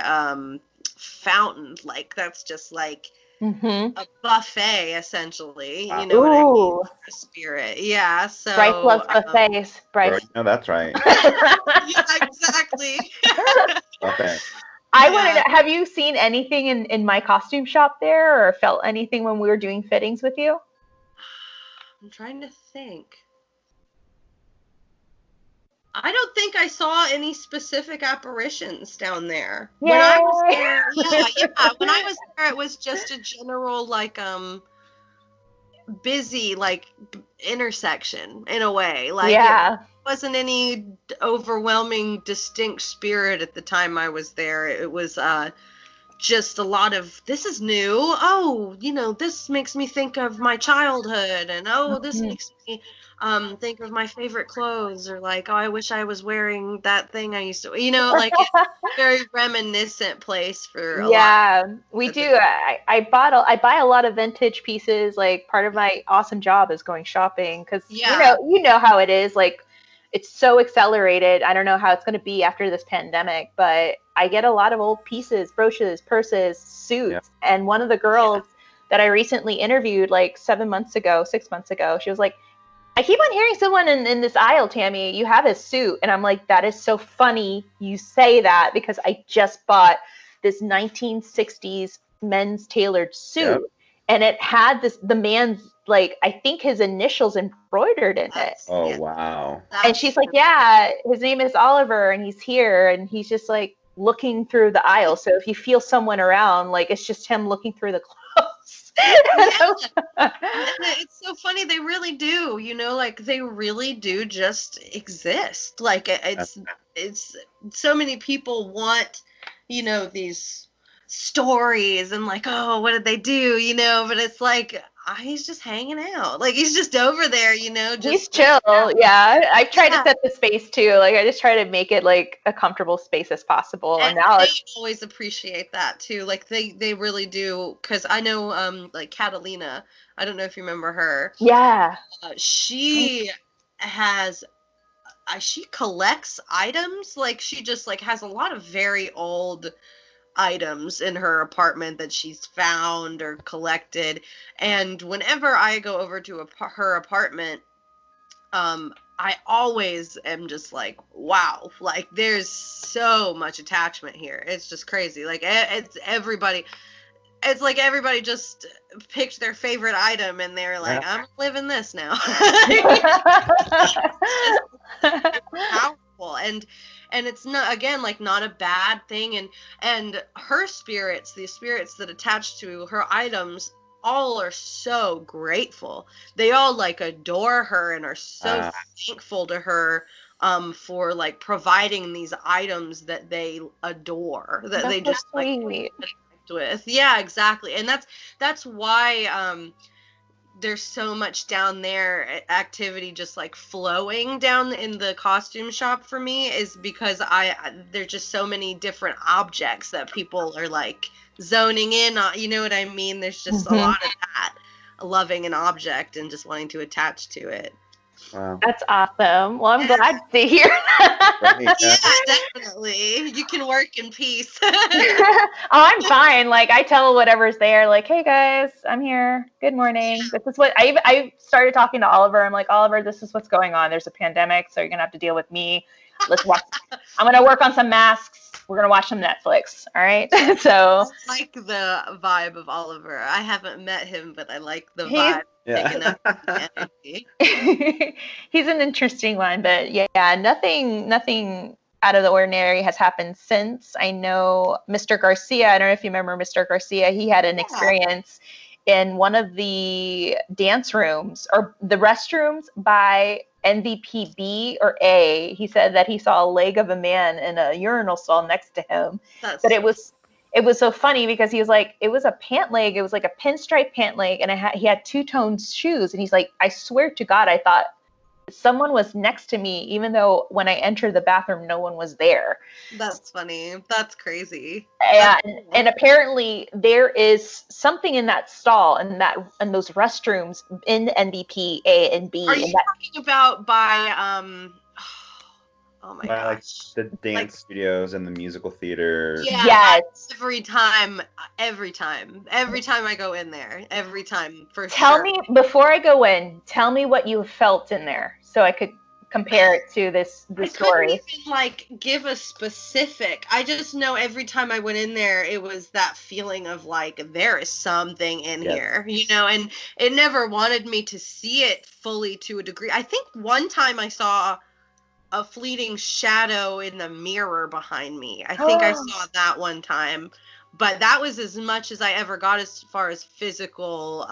fountain. Like, that's just like a buffet, essentially. Wow. You know what I mean? A spirit. Yeah. So Bryce loves buffets. Bryce. No, that's right. Yeah, exactly. Okay. I want to know, have you seen anything in my costume shop there, or felt anything when we were doing fittings with you? I'm trying to think. I don't think I saw any specific apparitions down there. Yay! When I was there, when I was there, it was just a general, like, busy, like, intersection in a way. Like, it wasn't any overwhelming, distinct spirit at the time I was there. It was just a lot of, this is new. Oh, this makes me think of my childhood, and this makes me think of my favorite clothes, or like, I wish I was wearing that thing I used to, like it's a very reminiscent place for a lot. Yeah, we do. I buy a lot of vintage pieces. Like, part of my awesome job is going shopping, because you know how it is. Like, it's so accelerated. I don't know how it's going to be after this pandemic, but I get a lot of old pieces, brooches, purses, suits. And one of the girls that I recently interviewed, like 6 months ago, she was like, I keep on hearing someone in this aisle, Tammie, you have a suit. And I'm like, that is so funny you say that, because I just bought this 1960s men's tailored suit. And it had the man's, like, I think his initials embroidered in it. Oh, wow. And she's like, yeah, his name is Oliver, and he's here, and he's just like looking through the aisle. So if you feel someone around, like, it's just him looking through the clothes. It's so funny. They really do, like, they really do just exist. Like, it's so many people want, these stories, and like, oh, what did they do, but it's like, he's just hanging out. Like, he's just over there, just he's chill. Yeah, I tried to set the space too. Like, I just try to make it like a comfortable space as possible. And now they always appreciate that too. Like, they really do, because I know like Catalina, I don't know if you remember her. Yeah. She has she collects items. Like, she just like has a lot of very old items in her apartment that she's found or collected. And whenever I go over to her apartment, I always am just like, wow, like, there's so much attachment here. It's just crazy. Like, it's like everybody just picked their favorite item, and they're like, I'm living this now. It's powerful. And it's not, again, like, not a bad thing. And her spirits, the spirits that attach to her items, all are so grateful. They all, like, adore her and are so thankful to her for, like, providing these items that they adore, that they just like connect with. Yeah, exactly. And that's why there's so much down there activity just like flowing down in the costume shop for me, is because there's just so many different objects that people are like zoning in on, you know what I mean? There's just a lot of that, loving an object and just wanting to attach to it. Wow. That's awesome. Well, I'm glad to hear that. Yeah, definitely. You can work in peace. Oh, I'm fine. Like, I tell whatever's there, like, hey guys, I'm here. Good morning. This is what I started talking to Oliver. I'm like, Oliver, this is what's going on. There's a pandemic, so you're gonna have to deal with me. Let's watch. I'm gonna work on some masks. We're gonna watch some Netflix. All right. So I like the vibe of Oliver. I haven't met him, but I like the vibe. Yeah. He's an interesting one, but yeah, nothing out of the ordinary has happened since. I know Mr. Garcia, I don't know if you remember Mr. Garcia, he had an experience in one of the dance rooms or the restrooms by NVPB or A. He said that he saw a leg of a man in a urinal stall next to him. But it was so funny because he was like, it was a pant leg. It was like a pinstripe pant leg. And he had two-tone shoes. And he's like, I swear to God, I thought someone was next to me, even though when I entered the bathroom, no one was there. That's funny. That's crazy. Yeah. And apparently there is something in that stall and those restrooms in NVP A and B. Are you talking about by, oh my gosh. Like the dance studios and the musical theater. Yeah, yes. Every time I go in there, every time, for Tell sure. me, before I go in, tell me what you felt in there so I could compare it to this story. I couldn't even like give a specific. I just know every time I went in there, it was that feeling of like, there is something in here, you know, and it never wanted me to see it fully to a degree. I think one time I saw a fleeting shadow in the mirror behind me. I think I saw that one time, but that was as much as I ever got as far as physical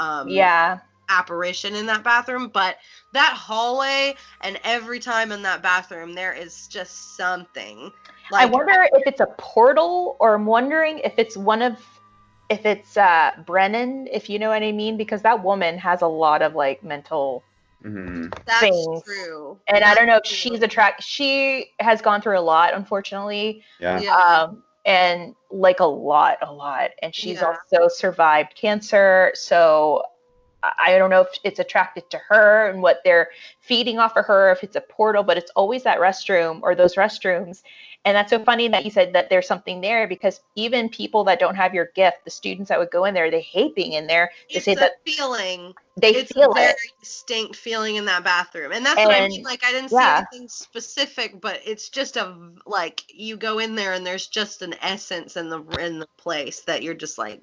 apparition in that bathroom. But that hallway and every time in that bathroom, there is just something. I wonder if it's a portal, or I'm wondering if it's Brennan, if you know what I mean, because that woman has a lot of like mental That's things. true. And I don't know if she has gone through a lot, unfortunately. Yeah. And like a lot. And she's also survived cancer. So I don't know if it's attracted to her and what they're feeding off of her, if it's a portal, but it's always that restroom or those restrooms. And that's so funny that you said that there's something there, because even people that don't have your gift, the students that would go in there, they hate being in there. They say that feeling. It's a very distinct feeling in that bathroom. And that's what I mean. Like, I didn't see anything specific, but it's just like, you go in there and there's just an essence in the place that you're just like,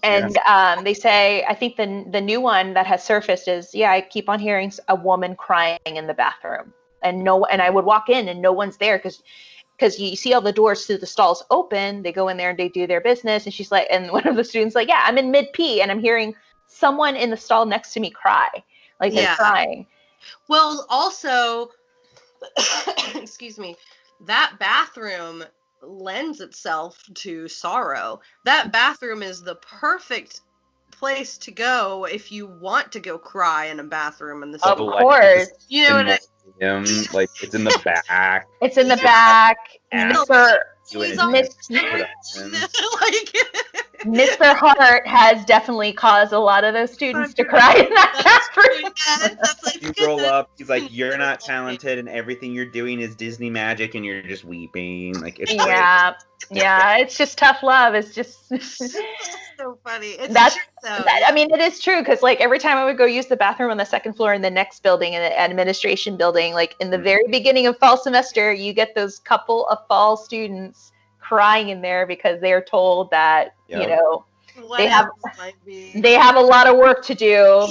And they say, I think the new one that has surfaced is, I keep on hearing a woman crying in the bathroom, and I would walk in and no one's there, because you see all the doors to the stalls open. They go in there and they do their business, and she's like, and one of the students like, I'm in mid pee and I'm hearing someone in the stall next to me cry, like they're crying. Well, also, excuse me, that bathroom lends itself to sorrow. That bathroom is the perfect place to go if you want to go cry in a bathroom in the Of course. You know what I mean? Like, it's in the back. It's in the back. Mr. Hart has definitely caused a lot of those students to cry in that bathroom. You grow up, he's like, you're not talented and everything you're doing is Disney magic and you're just weeping. Like, it's it's just tough love. It's just so funny. It is true, because like every time I would go use the bathroom on the second floor in the next building, in the administration building, like in the very beginning of fall semester, you get those couple of fall students crying in there because they are told that they have a lot of work to do.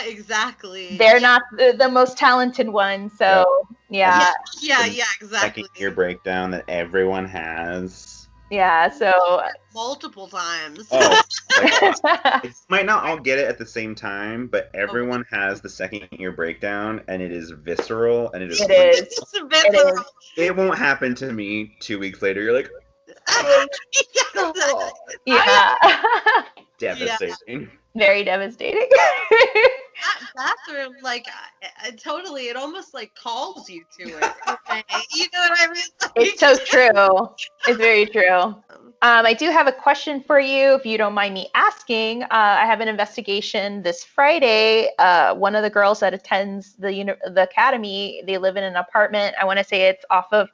Exactly. They're not the most talented ones, so exactly. Second year breakdown that everyone has. So multiple times. It might not all get it at the same time, but everyone has the second year breakdown, and it is visceral, and it is visceral. It won't happen to me 2 weeks later. You're like, devastating. Very devastating. That bathroom, like, totally, it almost like calls you to it. Okay? You know what I mean? Like, it's so true. It's very true. I do have a question for you, if you don't mind me asking. I have an investigation this Friday. One of the girls that attends the academy, they live in an apartment. I want to say it's off of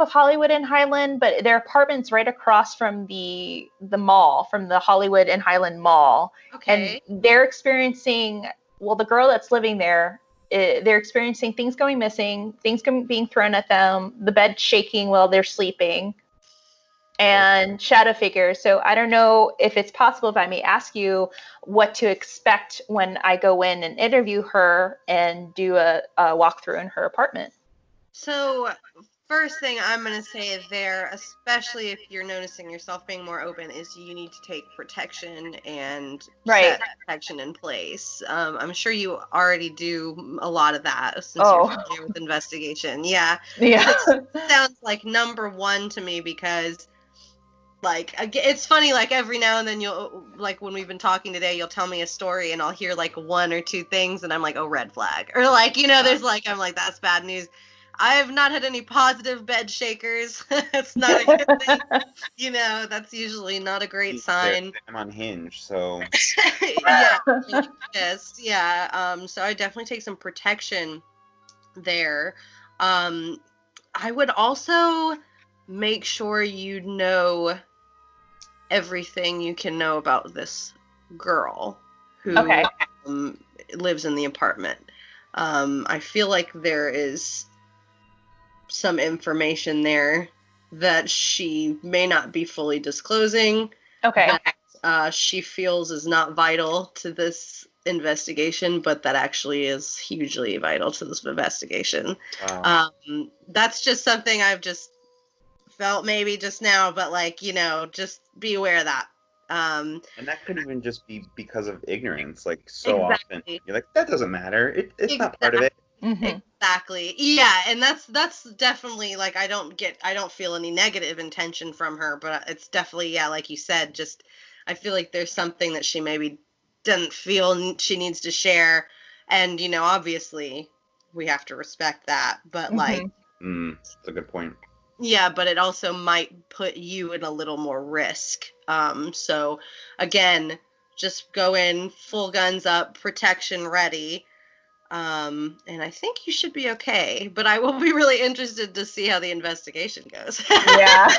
Hollywood and Highland? But their apartment's right across from the mall, from the Hollywood and Highland Mall. Okay. And they're experiencing, the girl that's living there, they're experiencing things going missing, things being thrown at them, the bed shaking while they're sleeping, and shadow figures. So I don't know if it's possible, if I may ask you, what to expect when I go in and interview her and do a walkthrough in her apartment. So first thing I'm going to say there, especially if you're noticing yourself being more open, is you need to take protection and set protection in place. I'm sure you already do a lot of that since you're familiar with investigation. Yeah. It sounds like number one to me, because like, it's funny, like every now and then you'll, like when we've been talking today, you'll tell me a story and I'll hear like one or two things and I'm like, oh, red flag. Or like, there's like, I'm like, that's bad news. I have not had any positive bed shakers. That's not a good thing. That's usually not a great sign. I'm on Hinge, so. So I definitely take some protection there. I would also make sure you know everything you can know about this girl who lives in the apartment. I feel like there is some information there that she may not be fully disclosing. That she feels is not vital to this investigation, but that actually is hugely vital to this investigation. Wow. That's just something I've just felt maybe just now, but like, just be aware of that. And that could even just be because of ignorance. Like, so often you're like, that doesn't matter. It's not part of it. Exactly. Yeah, and that's definitely like I don't feel any negative intention from her, but it's definitely, yeah, like you said, just I feel like there's something that she maybe doesn't feel she needs to share, and obviously we have to respect that, but like That's a good point. yeah, but it also might put you in a little more risk. So again, just go in full guns up, protection ready. And I think you should be okay, but I will be really interested to see how the investigation goes. Yeah.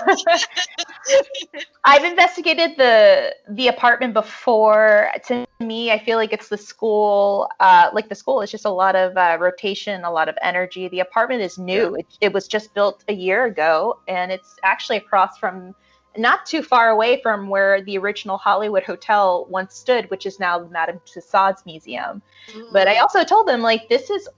I've investigated the apartment before. To me, I feel like it's the school. Like the school is just a lot of rotation, a lot of energy. The apartment is new. Yeah. It was just built a year ago, and it's actually across from, not too far away from where the original Hollywood Hotel once stood, which is now Madame Tussauds Museum. But I also told them, like,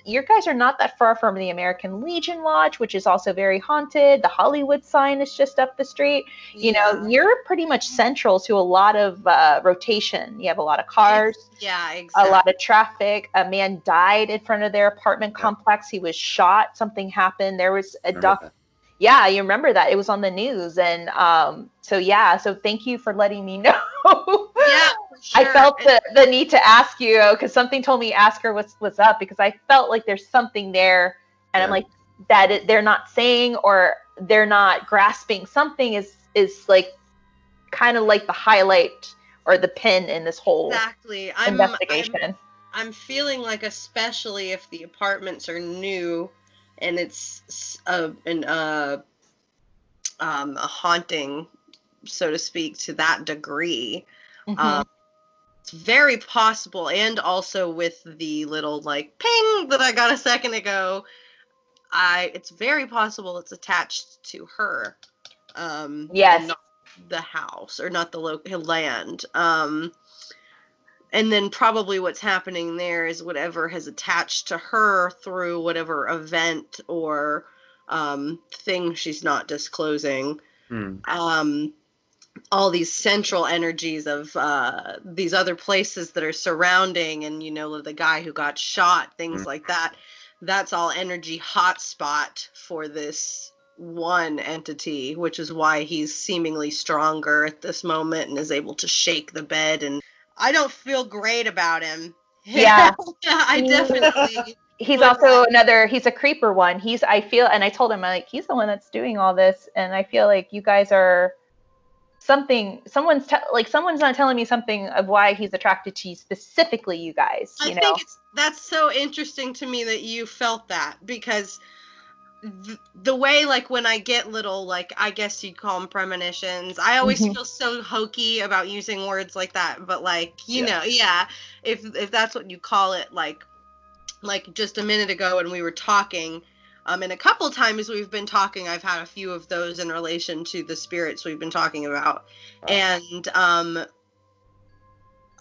your guys are not that far from the American Legion Lodge, which is also very haunted. The Hollywood sign is just up the street. You're pretty much central to a lot of rotation. You have a lot of cars. Yeah, exactly. A lot of traffic. A man died in front of their apartment complex. He was shot. Something happened. There was a duck. Yeah, you remember that. It was on the news. And so thank you for letting me know. Yeah, for sure. I felt the need to ask you, because something told me ask her what's up, because I felt like there's something there, and I'm like, that they're not saying, or they're not grasping. Something is like kind of like the highlight or the pin in this whole investigation. I'm feeling like, especially if the apartments are new and it's a haunting, so to speak, to that degree, it's very possible. And also with the little like ping that I got a second ago, it's very possible it's attached to her. Yes. Not the house, or not the land. And then probably what's happening there is whatever has attached to her through whatever event or thing she's not disclosing. All these central energies of these other places that are surrounding, and the guy who got shot, things like that. That's all energy hotspot for this one entity, which is why he's seemingly stronger at this moment and is able to shake the bed. And I don't feel great about him. Yeah. I definitely. He's also he's a creeper one. I feel, and I told him, like, he's the one that's doing all this, and I feel like you guys are someone's not telling me something of why he's attracted to you specifically, you guys. I think that's so interesting to me that you felt that, because the way, like, when I get little, like, I guess you'd call them premonitions, I always feel so hokey about using words like that, but like, if that's what you call it, like just a minute ago when we were talking, and a couple times we've been talking, I've had a few of those in relation to the spirits we've been talking about. And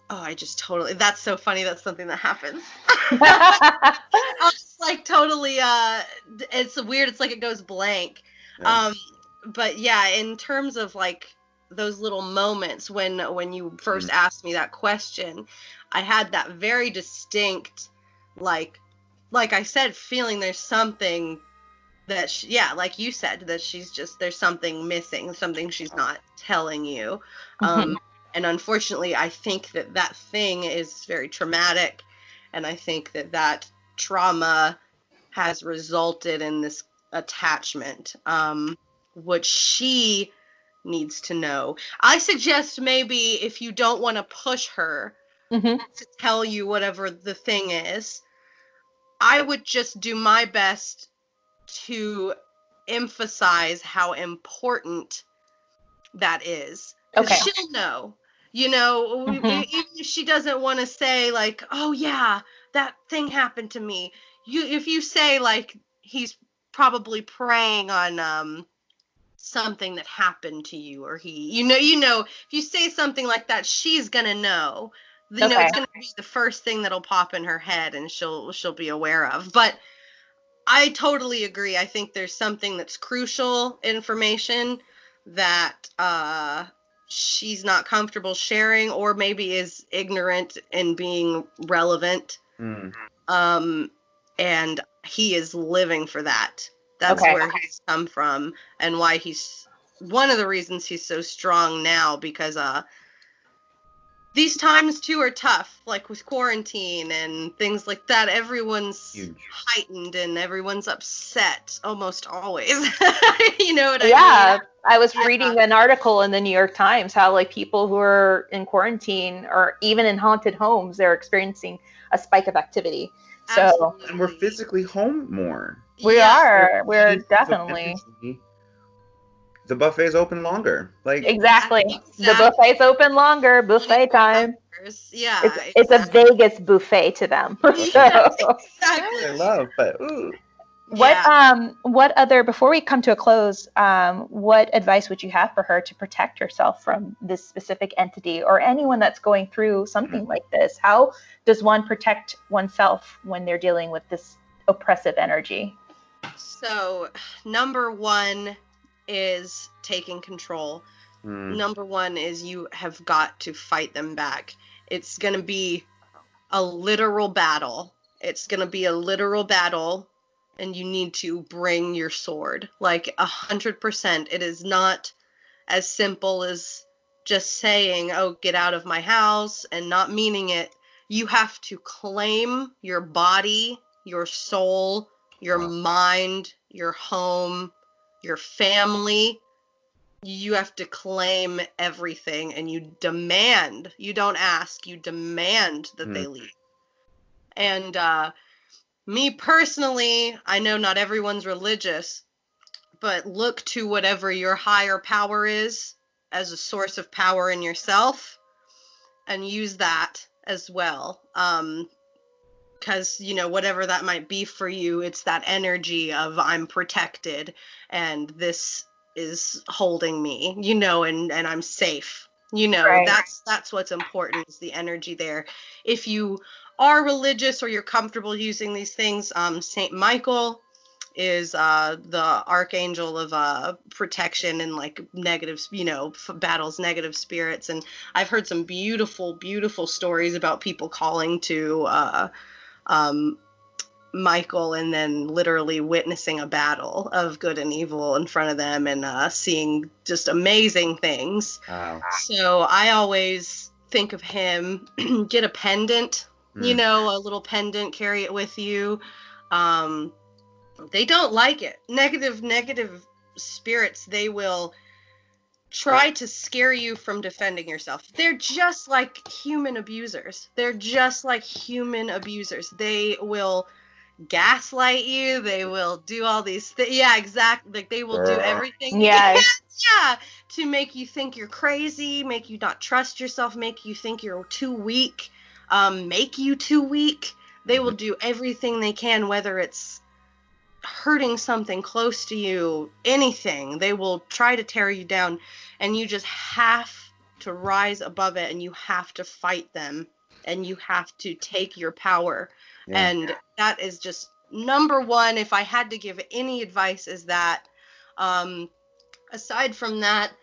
that's so funny. That's something that happens. I was like, totally, it's weird. It's like it goes blank. But yeah, in terms of like those little moments when you first asked me that question, I had that very distinct, like I said, feeling there's something that like you said, that there's something missing, something she's not telling you. And unfortunately, I think that thing is very traumatic, and I think that trauma has resulted in this attachment, which she needs to know. I suggest maybe, if you don't want to push her to tell you whatever the thing is, I would just do my best to emphasize how important that is. Okay. She'll know. Even if she doesn't want to say, like, oh yeah, that thing happened to me. If you say, like, he's probably preying on something that happened to you, or if you say something like that, she's gonna know. It's gonna be the first thing that'll pop in her head, and she'll be aware of. But I totally agree. I think there's something that's crucial information that she's not comfortable sharing, or maybe is ignorant in being relevant. And and he is living for that. That's where he's come from, and why he's one of the reasons he's so strong now, because these times too are tough, like with quarantine and things like that. Everyone's heightened and everyone's upset almost always. You know what I mean? Yeah, I was reading an article in the New York Times how like people who are in quarantine or even in haunted homes, they're experiencing a spike of activity. So, and we're physically home more. We're definitely. The buffet's open longer. Like exactly. The buffet's open longer. Buffet time. Yeah, it's a Vegas buffet to them. Yeah, exactly. I love, but ooh. What other, before we come to a close, what advice would you have for her to protect herself from this specific entity or anyone that's going through something like this? How does one protect oneself when they're dealing with this oppressive energy? So, number one is taking control. Number one is you have got to fight them back. It's going to be a literal battle. It's going to be a literal battle, and you need to bring your sword. Like 100%. It is not as simple as just saying, oh, get out of my house, and not meaning it. You have to claim your body, your soul, your mind, your home, your family. You have to claim everything, and you demand. You don't ask, you demand that they leave. And me personally, I know not everyone's religious, but look to whatever your higher power is as a source of power in yourself, and use that as well. Because, you know, whatever that might be for you, it's that energy of I'm protected and this is holding me, you know, and I'm safe. You know, right. That's what's important, is the energy there. If you are religious or you're comfortable using these things, Saint Michael is the archangel of protection and like negative, you know, battles negative spirits. And I've heard some beautiful, beautiful stories about people calling to Michael and then literally witnessing a battle of good and evil in front of them, and seeing just amazing things. Wow. So I always think of him, get a pendant, you know, a little pendant, carry it with you. They don't like it. Negative spirits, they will try to scare you from defending yourself. They're just like human abusers. They will gaslight you. They will do all these things. Yeah, exactly. Like they will do everything. Yeah. Yeah. To make you think you're crazy, make you not trust yourself, make you think you're too weak, make you too weak. They will do everything they can, whether it's hurting something close to you, anything. They will try to tear you down, and you just have to rise above it, and you have to fight them, and you have to take your power. Yeah. And that is just number one. If I had to give any advice, is that aside from that,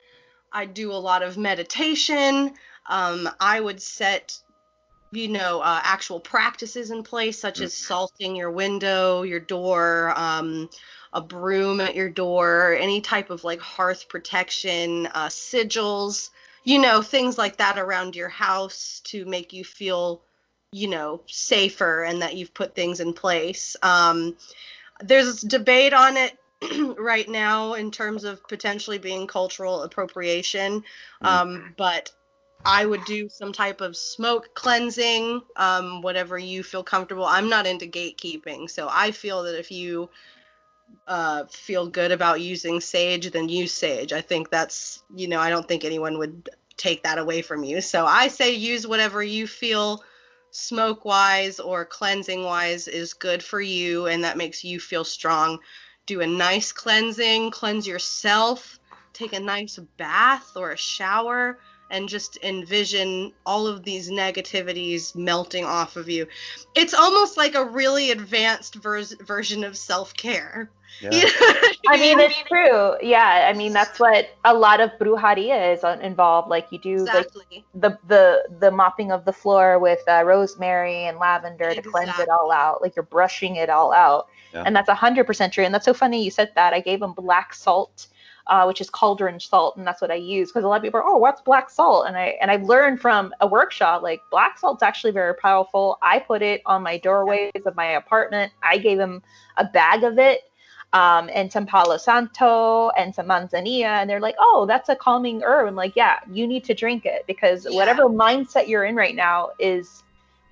I do a lot of meditation. I would set actual practices in place, such as salting your window, your door, a broom at your door, any type of like hearth protection, sigils, things like that around your house to make you feel, safer, and that you've put things in place. There's debate on it right now in terms of potentially being cultural appropriation, but I would do some type of smoke cleansing, whatever you feel comfortable. I'm not into gatekeeping, so I feel that if you feel good about using sage, then use sage. I think that's, I don't think anyone would take that away from you. So I say use whatever you feel smoke-wise or cleansing-wise is good for you, and that makes you feel strong. Do a nice cleansing, cleanse yourself, take a nice bath or a shower, and just envision all of these negativities melting off of you. It's almost like a really advanced version of self-care. Yeah. You know what I mean, it's true. Yeah, I mean that's what a lot of brujeria is involved. Like you do Exactly. like the mopping of the floor with rosemary and lavender to cleanse it all out. Like you're brushing it all out, Yeah. and that's 100% true. And that's so funny you said that. I gave him black salt, which is cauldron salt, and that's what I use because a lot of people are, oh, what's black salt? And I learned from a workshop like black salt's actually very powerful. I put it on my doorways of my apartment. I gave him a bag of it. And some Palo Santo and some manzanilla, and they're like, oh, that's a calming herb. I'm like, yeah, you need to drink it because whatever mindset you're in right now is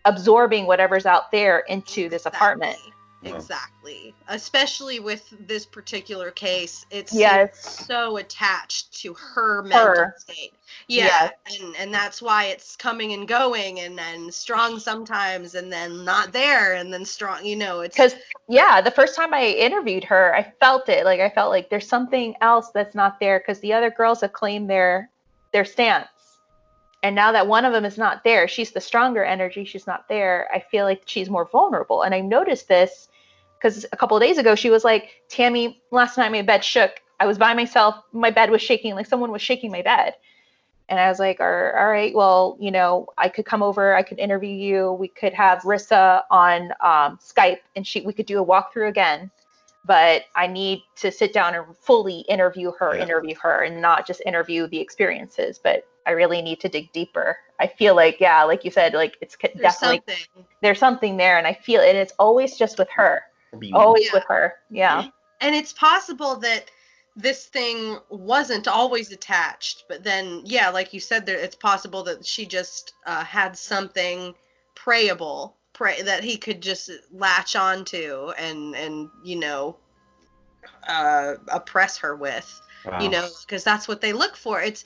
absorbing whatever's out there into this apartment. Exactly. Especially with this particular case, it's so attached to her mental state. Yeah. And that's why it's coming and going and then strong sometimes and then not there and then strong, you know, it's because the first time I interviewed her, I felt it. Like I felt like there's something else that's not there because the other girls have claimed their stance. And now that one of them is not there, she's the stronger energy, she's not there, I feel like she's more vulnerable. And I noticed this because a couple of days ago, she was like, Tammie, last night my bed shook. I was by myself. My bed was shaking, like someone was shaking my bed. And I was like, all right, well, you know, I could come over. I could interview you. We could have Rissa on Skype and we could do a walkthrough again. But I need to sit down and fully interview her and not just interview the experiences. But I really need to dig deeper. I feel like, like you said, like there's something there. And I feel it. And it's always just with her. Always with her. Yeah. And it's possible that this thing wasn't always attached, but then, like you said, it's possible that she just had something prayable that he could just latch onto and you know, oppress her with. Wow. You know, because that's what they look for. It's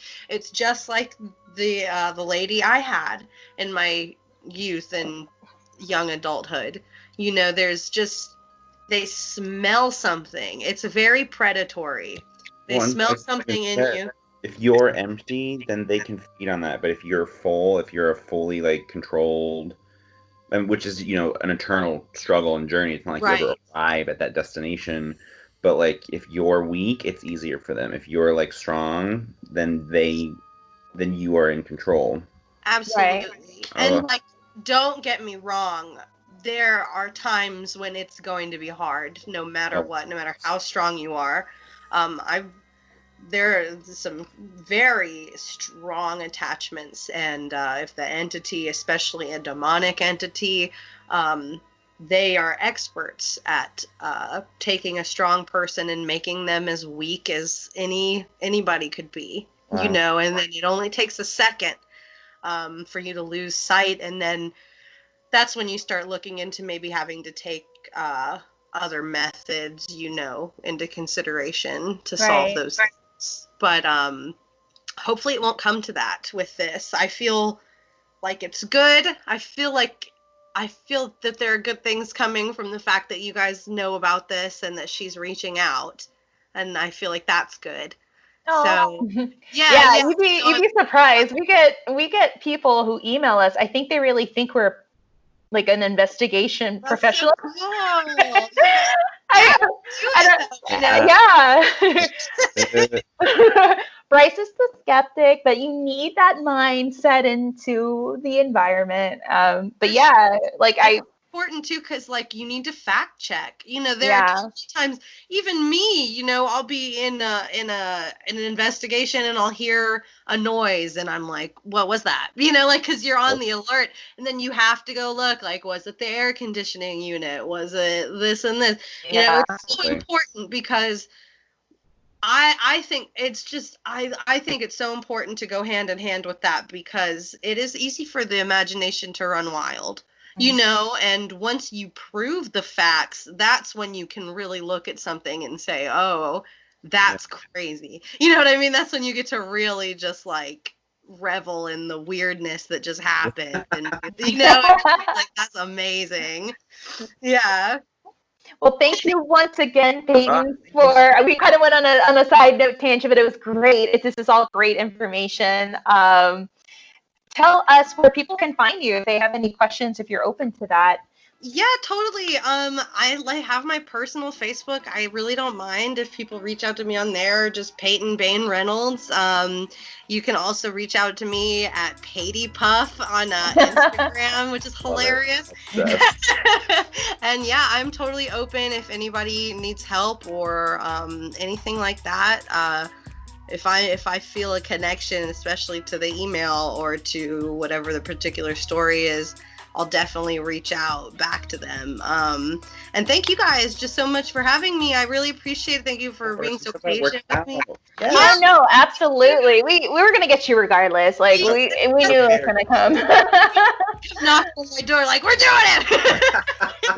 just like the lady I had in my youth and young adulthood. You know, there's just they smell something. It's very predatory. They smell something in you. If you're empty, then they can feed on that. But if you're full, if you're fully like controlled, and which is, you know, an eternal struggle and journey. It's not like you ever arrive at that destination. But like if you're weak, it's easier for them. If you're like strong, then you are in control. Absolutely. Right. And like, don't get me wrong. There are times when it's going to be hard, no matter what, no matter how strong you are. There are some very strong attachments, and if the entity, especially a demonic entity, they are experts at taking a strong person and making them as weak as anybody could be. Wow. You know, and then it only takes a second for you to lose sight, and then that's when you start looking into maybe having to take other methods, you know, into consideration to solve those things. But hopefully it won't come to that with this. I feel like it's good. I feel that there are good things coming from the fact that you guys know about this and that she's reaching out. And I feel like that's good. Oh. So you'd be surprised. We get people who email us. I think they really think we're like an investigation professional. So cool. Bryce is the skeptic, but you need that mindset into the environment. But important too, because like you need to fact check. You know, there are times, even me, you know, I'll be in an investigation and I'll hear a noise and I'm like, what was that? You know, like, because you're on the alert, and then you have to go look, like, was it the air conditioning unit? Was it this and this? You know, it's so important because I think it's just I think it's so important to go hand in hand with that, because it is easy for the imagination to run wild. You know, and once you prove the facts, that's when you can really look at something and say, oh, that's crazy. You know what I mean? That's when you get to really just like revel in the weirdness that just happened. And, you know, like, that's amazing. Yeah. Well, thank you once again, Peyton, for, we kind of went on a side note tangent, but it was great. This is all great information. Tell us where people can find you if they have any questions, if you're open to that. Yeah, totally. I have my personal Facebook. I really don't mind if people reach out to me on there, just Peyton Reynolds. You can also reach out to me at Peyty Puff on Instagram, which is hilarious. And yeah, I'm totally open if anybody needs help or anything like that. If I feel a connection, especially to the email or to whatever the particular story is, I'll definitely reach out back to them. And thank you guys just so much for having me. I really appreciate it. Thank you for being so patient with me. Yeah, no, absolutely. We were gonna get you regardless. Like we knew it was gonna come. Knocked on my door, like, we're doing it.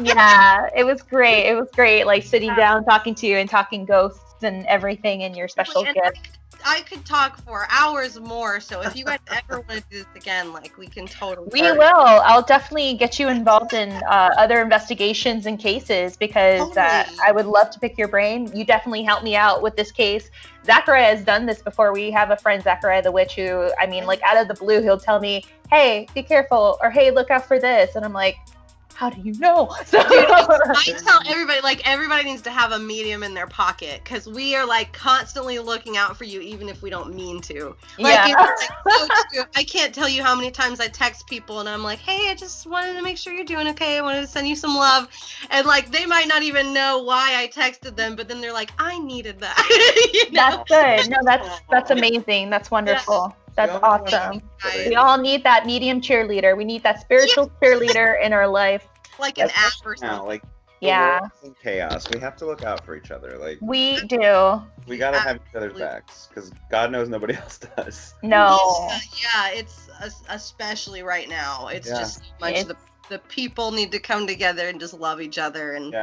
Yeah, it was great. It was great, like sitting down, talking to you, and talking ghosts and everything, and your special gift. I could talk for hours more, so if you guys ever want to do this again, like, we can totally. We will. I'll definitely get you involved in other investigations and cases because I would love to pick your brain. You definitely helped me out with this case. Zachariah has done this before. We have a friend, Zachariah the Witch, who, I mean, like, out of the blue, he'll tell me, hey, be careful, or hey, look out for this. And I'm like, how do you know? So I tell everybody, like, everybody needs to have a medium in their pocket because we are, like, constantly looking out for you, even if we don't mean to. Like, yeah. It's like, so true. I can't tell you how many times I text people and I'm like, hey, I just wanted to make sure you're doing okay. I wanted to send you some love. And, like, they might not even know why I texted them, but then they're like, I needed that. You know? That's good. No, that's amazing. That's wonderful. Yeah. That's awesome. We all need that medium cheerleader. We need that spiritual cheerleader in our life. Like an app or something. Now, like, yeah. In chaos. We have to look out for each other. Like, we do. We gotta have each other's backs because God knows nobody else does. No. Yeah, it's especially right now. It's just so much. The people need to come together and just love each other and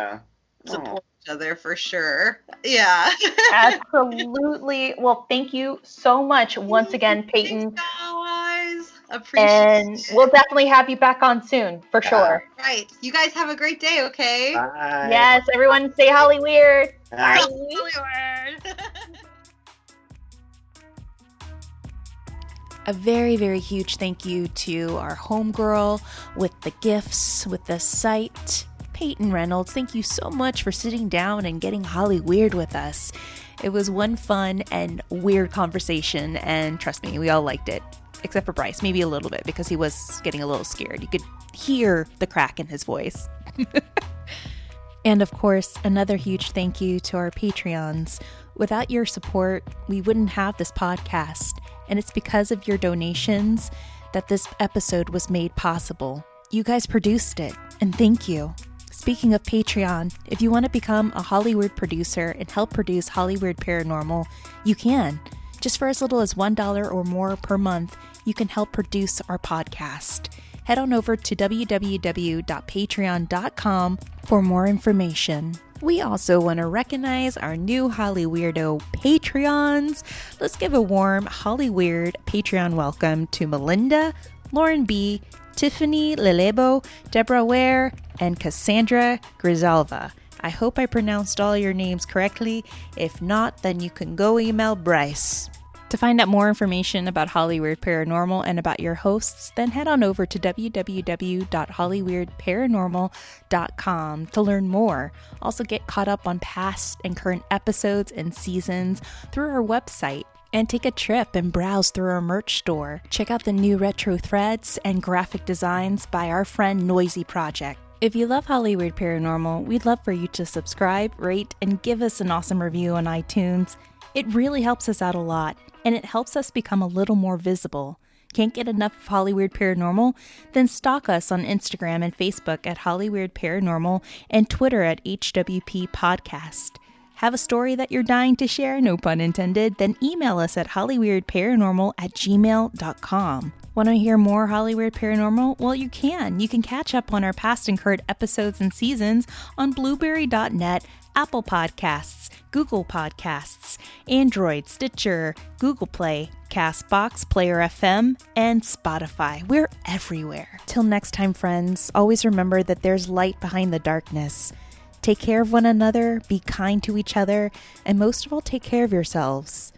support each other for sure. Yeah. Absolutely. Well, thank you so much once again, Peyton. Thanks, guys. Appreciate it. We'll definitely have you back on soon, for sure. Right. You guys have a great day, okay? Bye. Yes, everyone say Holly Weird. Bye. Holly Weird. A very, very huge thank you to our homegirl with the gifts, with the site, Peyton Reynolds. Thank you so much for sitting down and getting Holly Weird with us. It was one fun and weird conversation, and trust me, we all liked it. Except for Bryce, maybe a little bit, because he was getting a little scared. You could hear the crack in his voice. And of course, another huge thank you to our Patreons. Without your support, we wouldn't have this podcast. And it's because of your donations that this episode was made possible. You guys produced it, and thank you. Speaking of Patreon, if you want to become a Hollywood producer and help produce Hollywood Paranormal, you can. Just for as little as $1 or more per month, you can help produce our podcast. Head on over to www.patreon.com for more information. We also want to recognize our new Holly Weirdo Patreons. Let's give a warm Holly Weird Patreon welcome to Melinda, Lauren B., Tiffany Lelebo, Deborah Ware, and Cassandra Grisalva. I hope I pronounced all your names correctly. If not, then you can go email Bryce. To find out more information about Hollyweird Paranormal and about your hosts, then head on over to www.hollyweirdparanormal.com to learn more. Also get caught up on past and current episodes and seasons through our website. And take a trip and browse through our merch store. Check out the new retro threads and graphic designs by our friend Noisy Project. If you love Hollyweird Paranormal, we'd love for you to subscribe, rate, and give us an awesome review on iTunes. It really helps us out a lot, and it helps us become a little more visible. Can't get enough of Hollyweird Paranormal? Then stalk us on Instagram and Facebook at Hollyweird Paranormal and Twitter at HWP Podcast. Have a story that you're dying to share, no pun intended, then email us at hollyweirdparanormal@gmail.com. Want to hear more Hollyweird Paranormal? Well, you can. You can catch up on our past and current episodes and seasons on Blueberry.net, Apple Podcasts, Google Podcasts, Android, Stitcher, Google Play, CastBox, Player FM, and Spotify. We're everywhere. Till next time, friends, always remember that there's light behind the darkness. Take care of one another, be kind to each other, and most of all, take care of yourselves.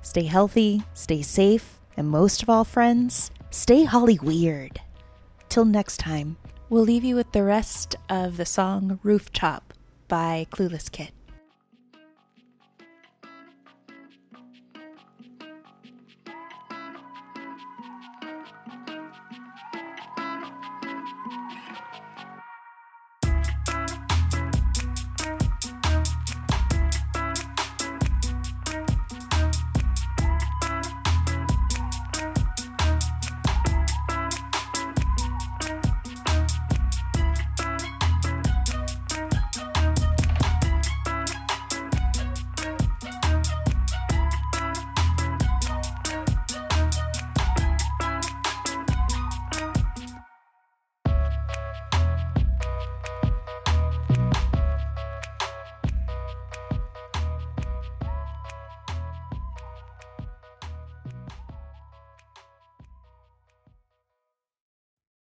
Stay healthy, stay safe, and most of all, friends, stay Holly weird. Till next time, we'll leave you with the rest of the song Rooftop by Clueless Kid.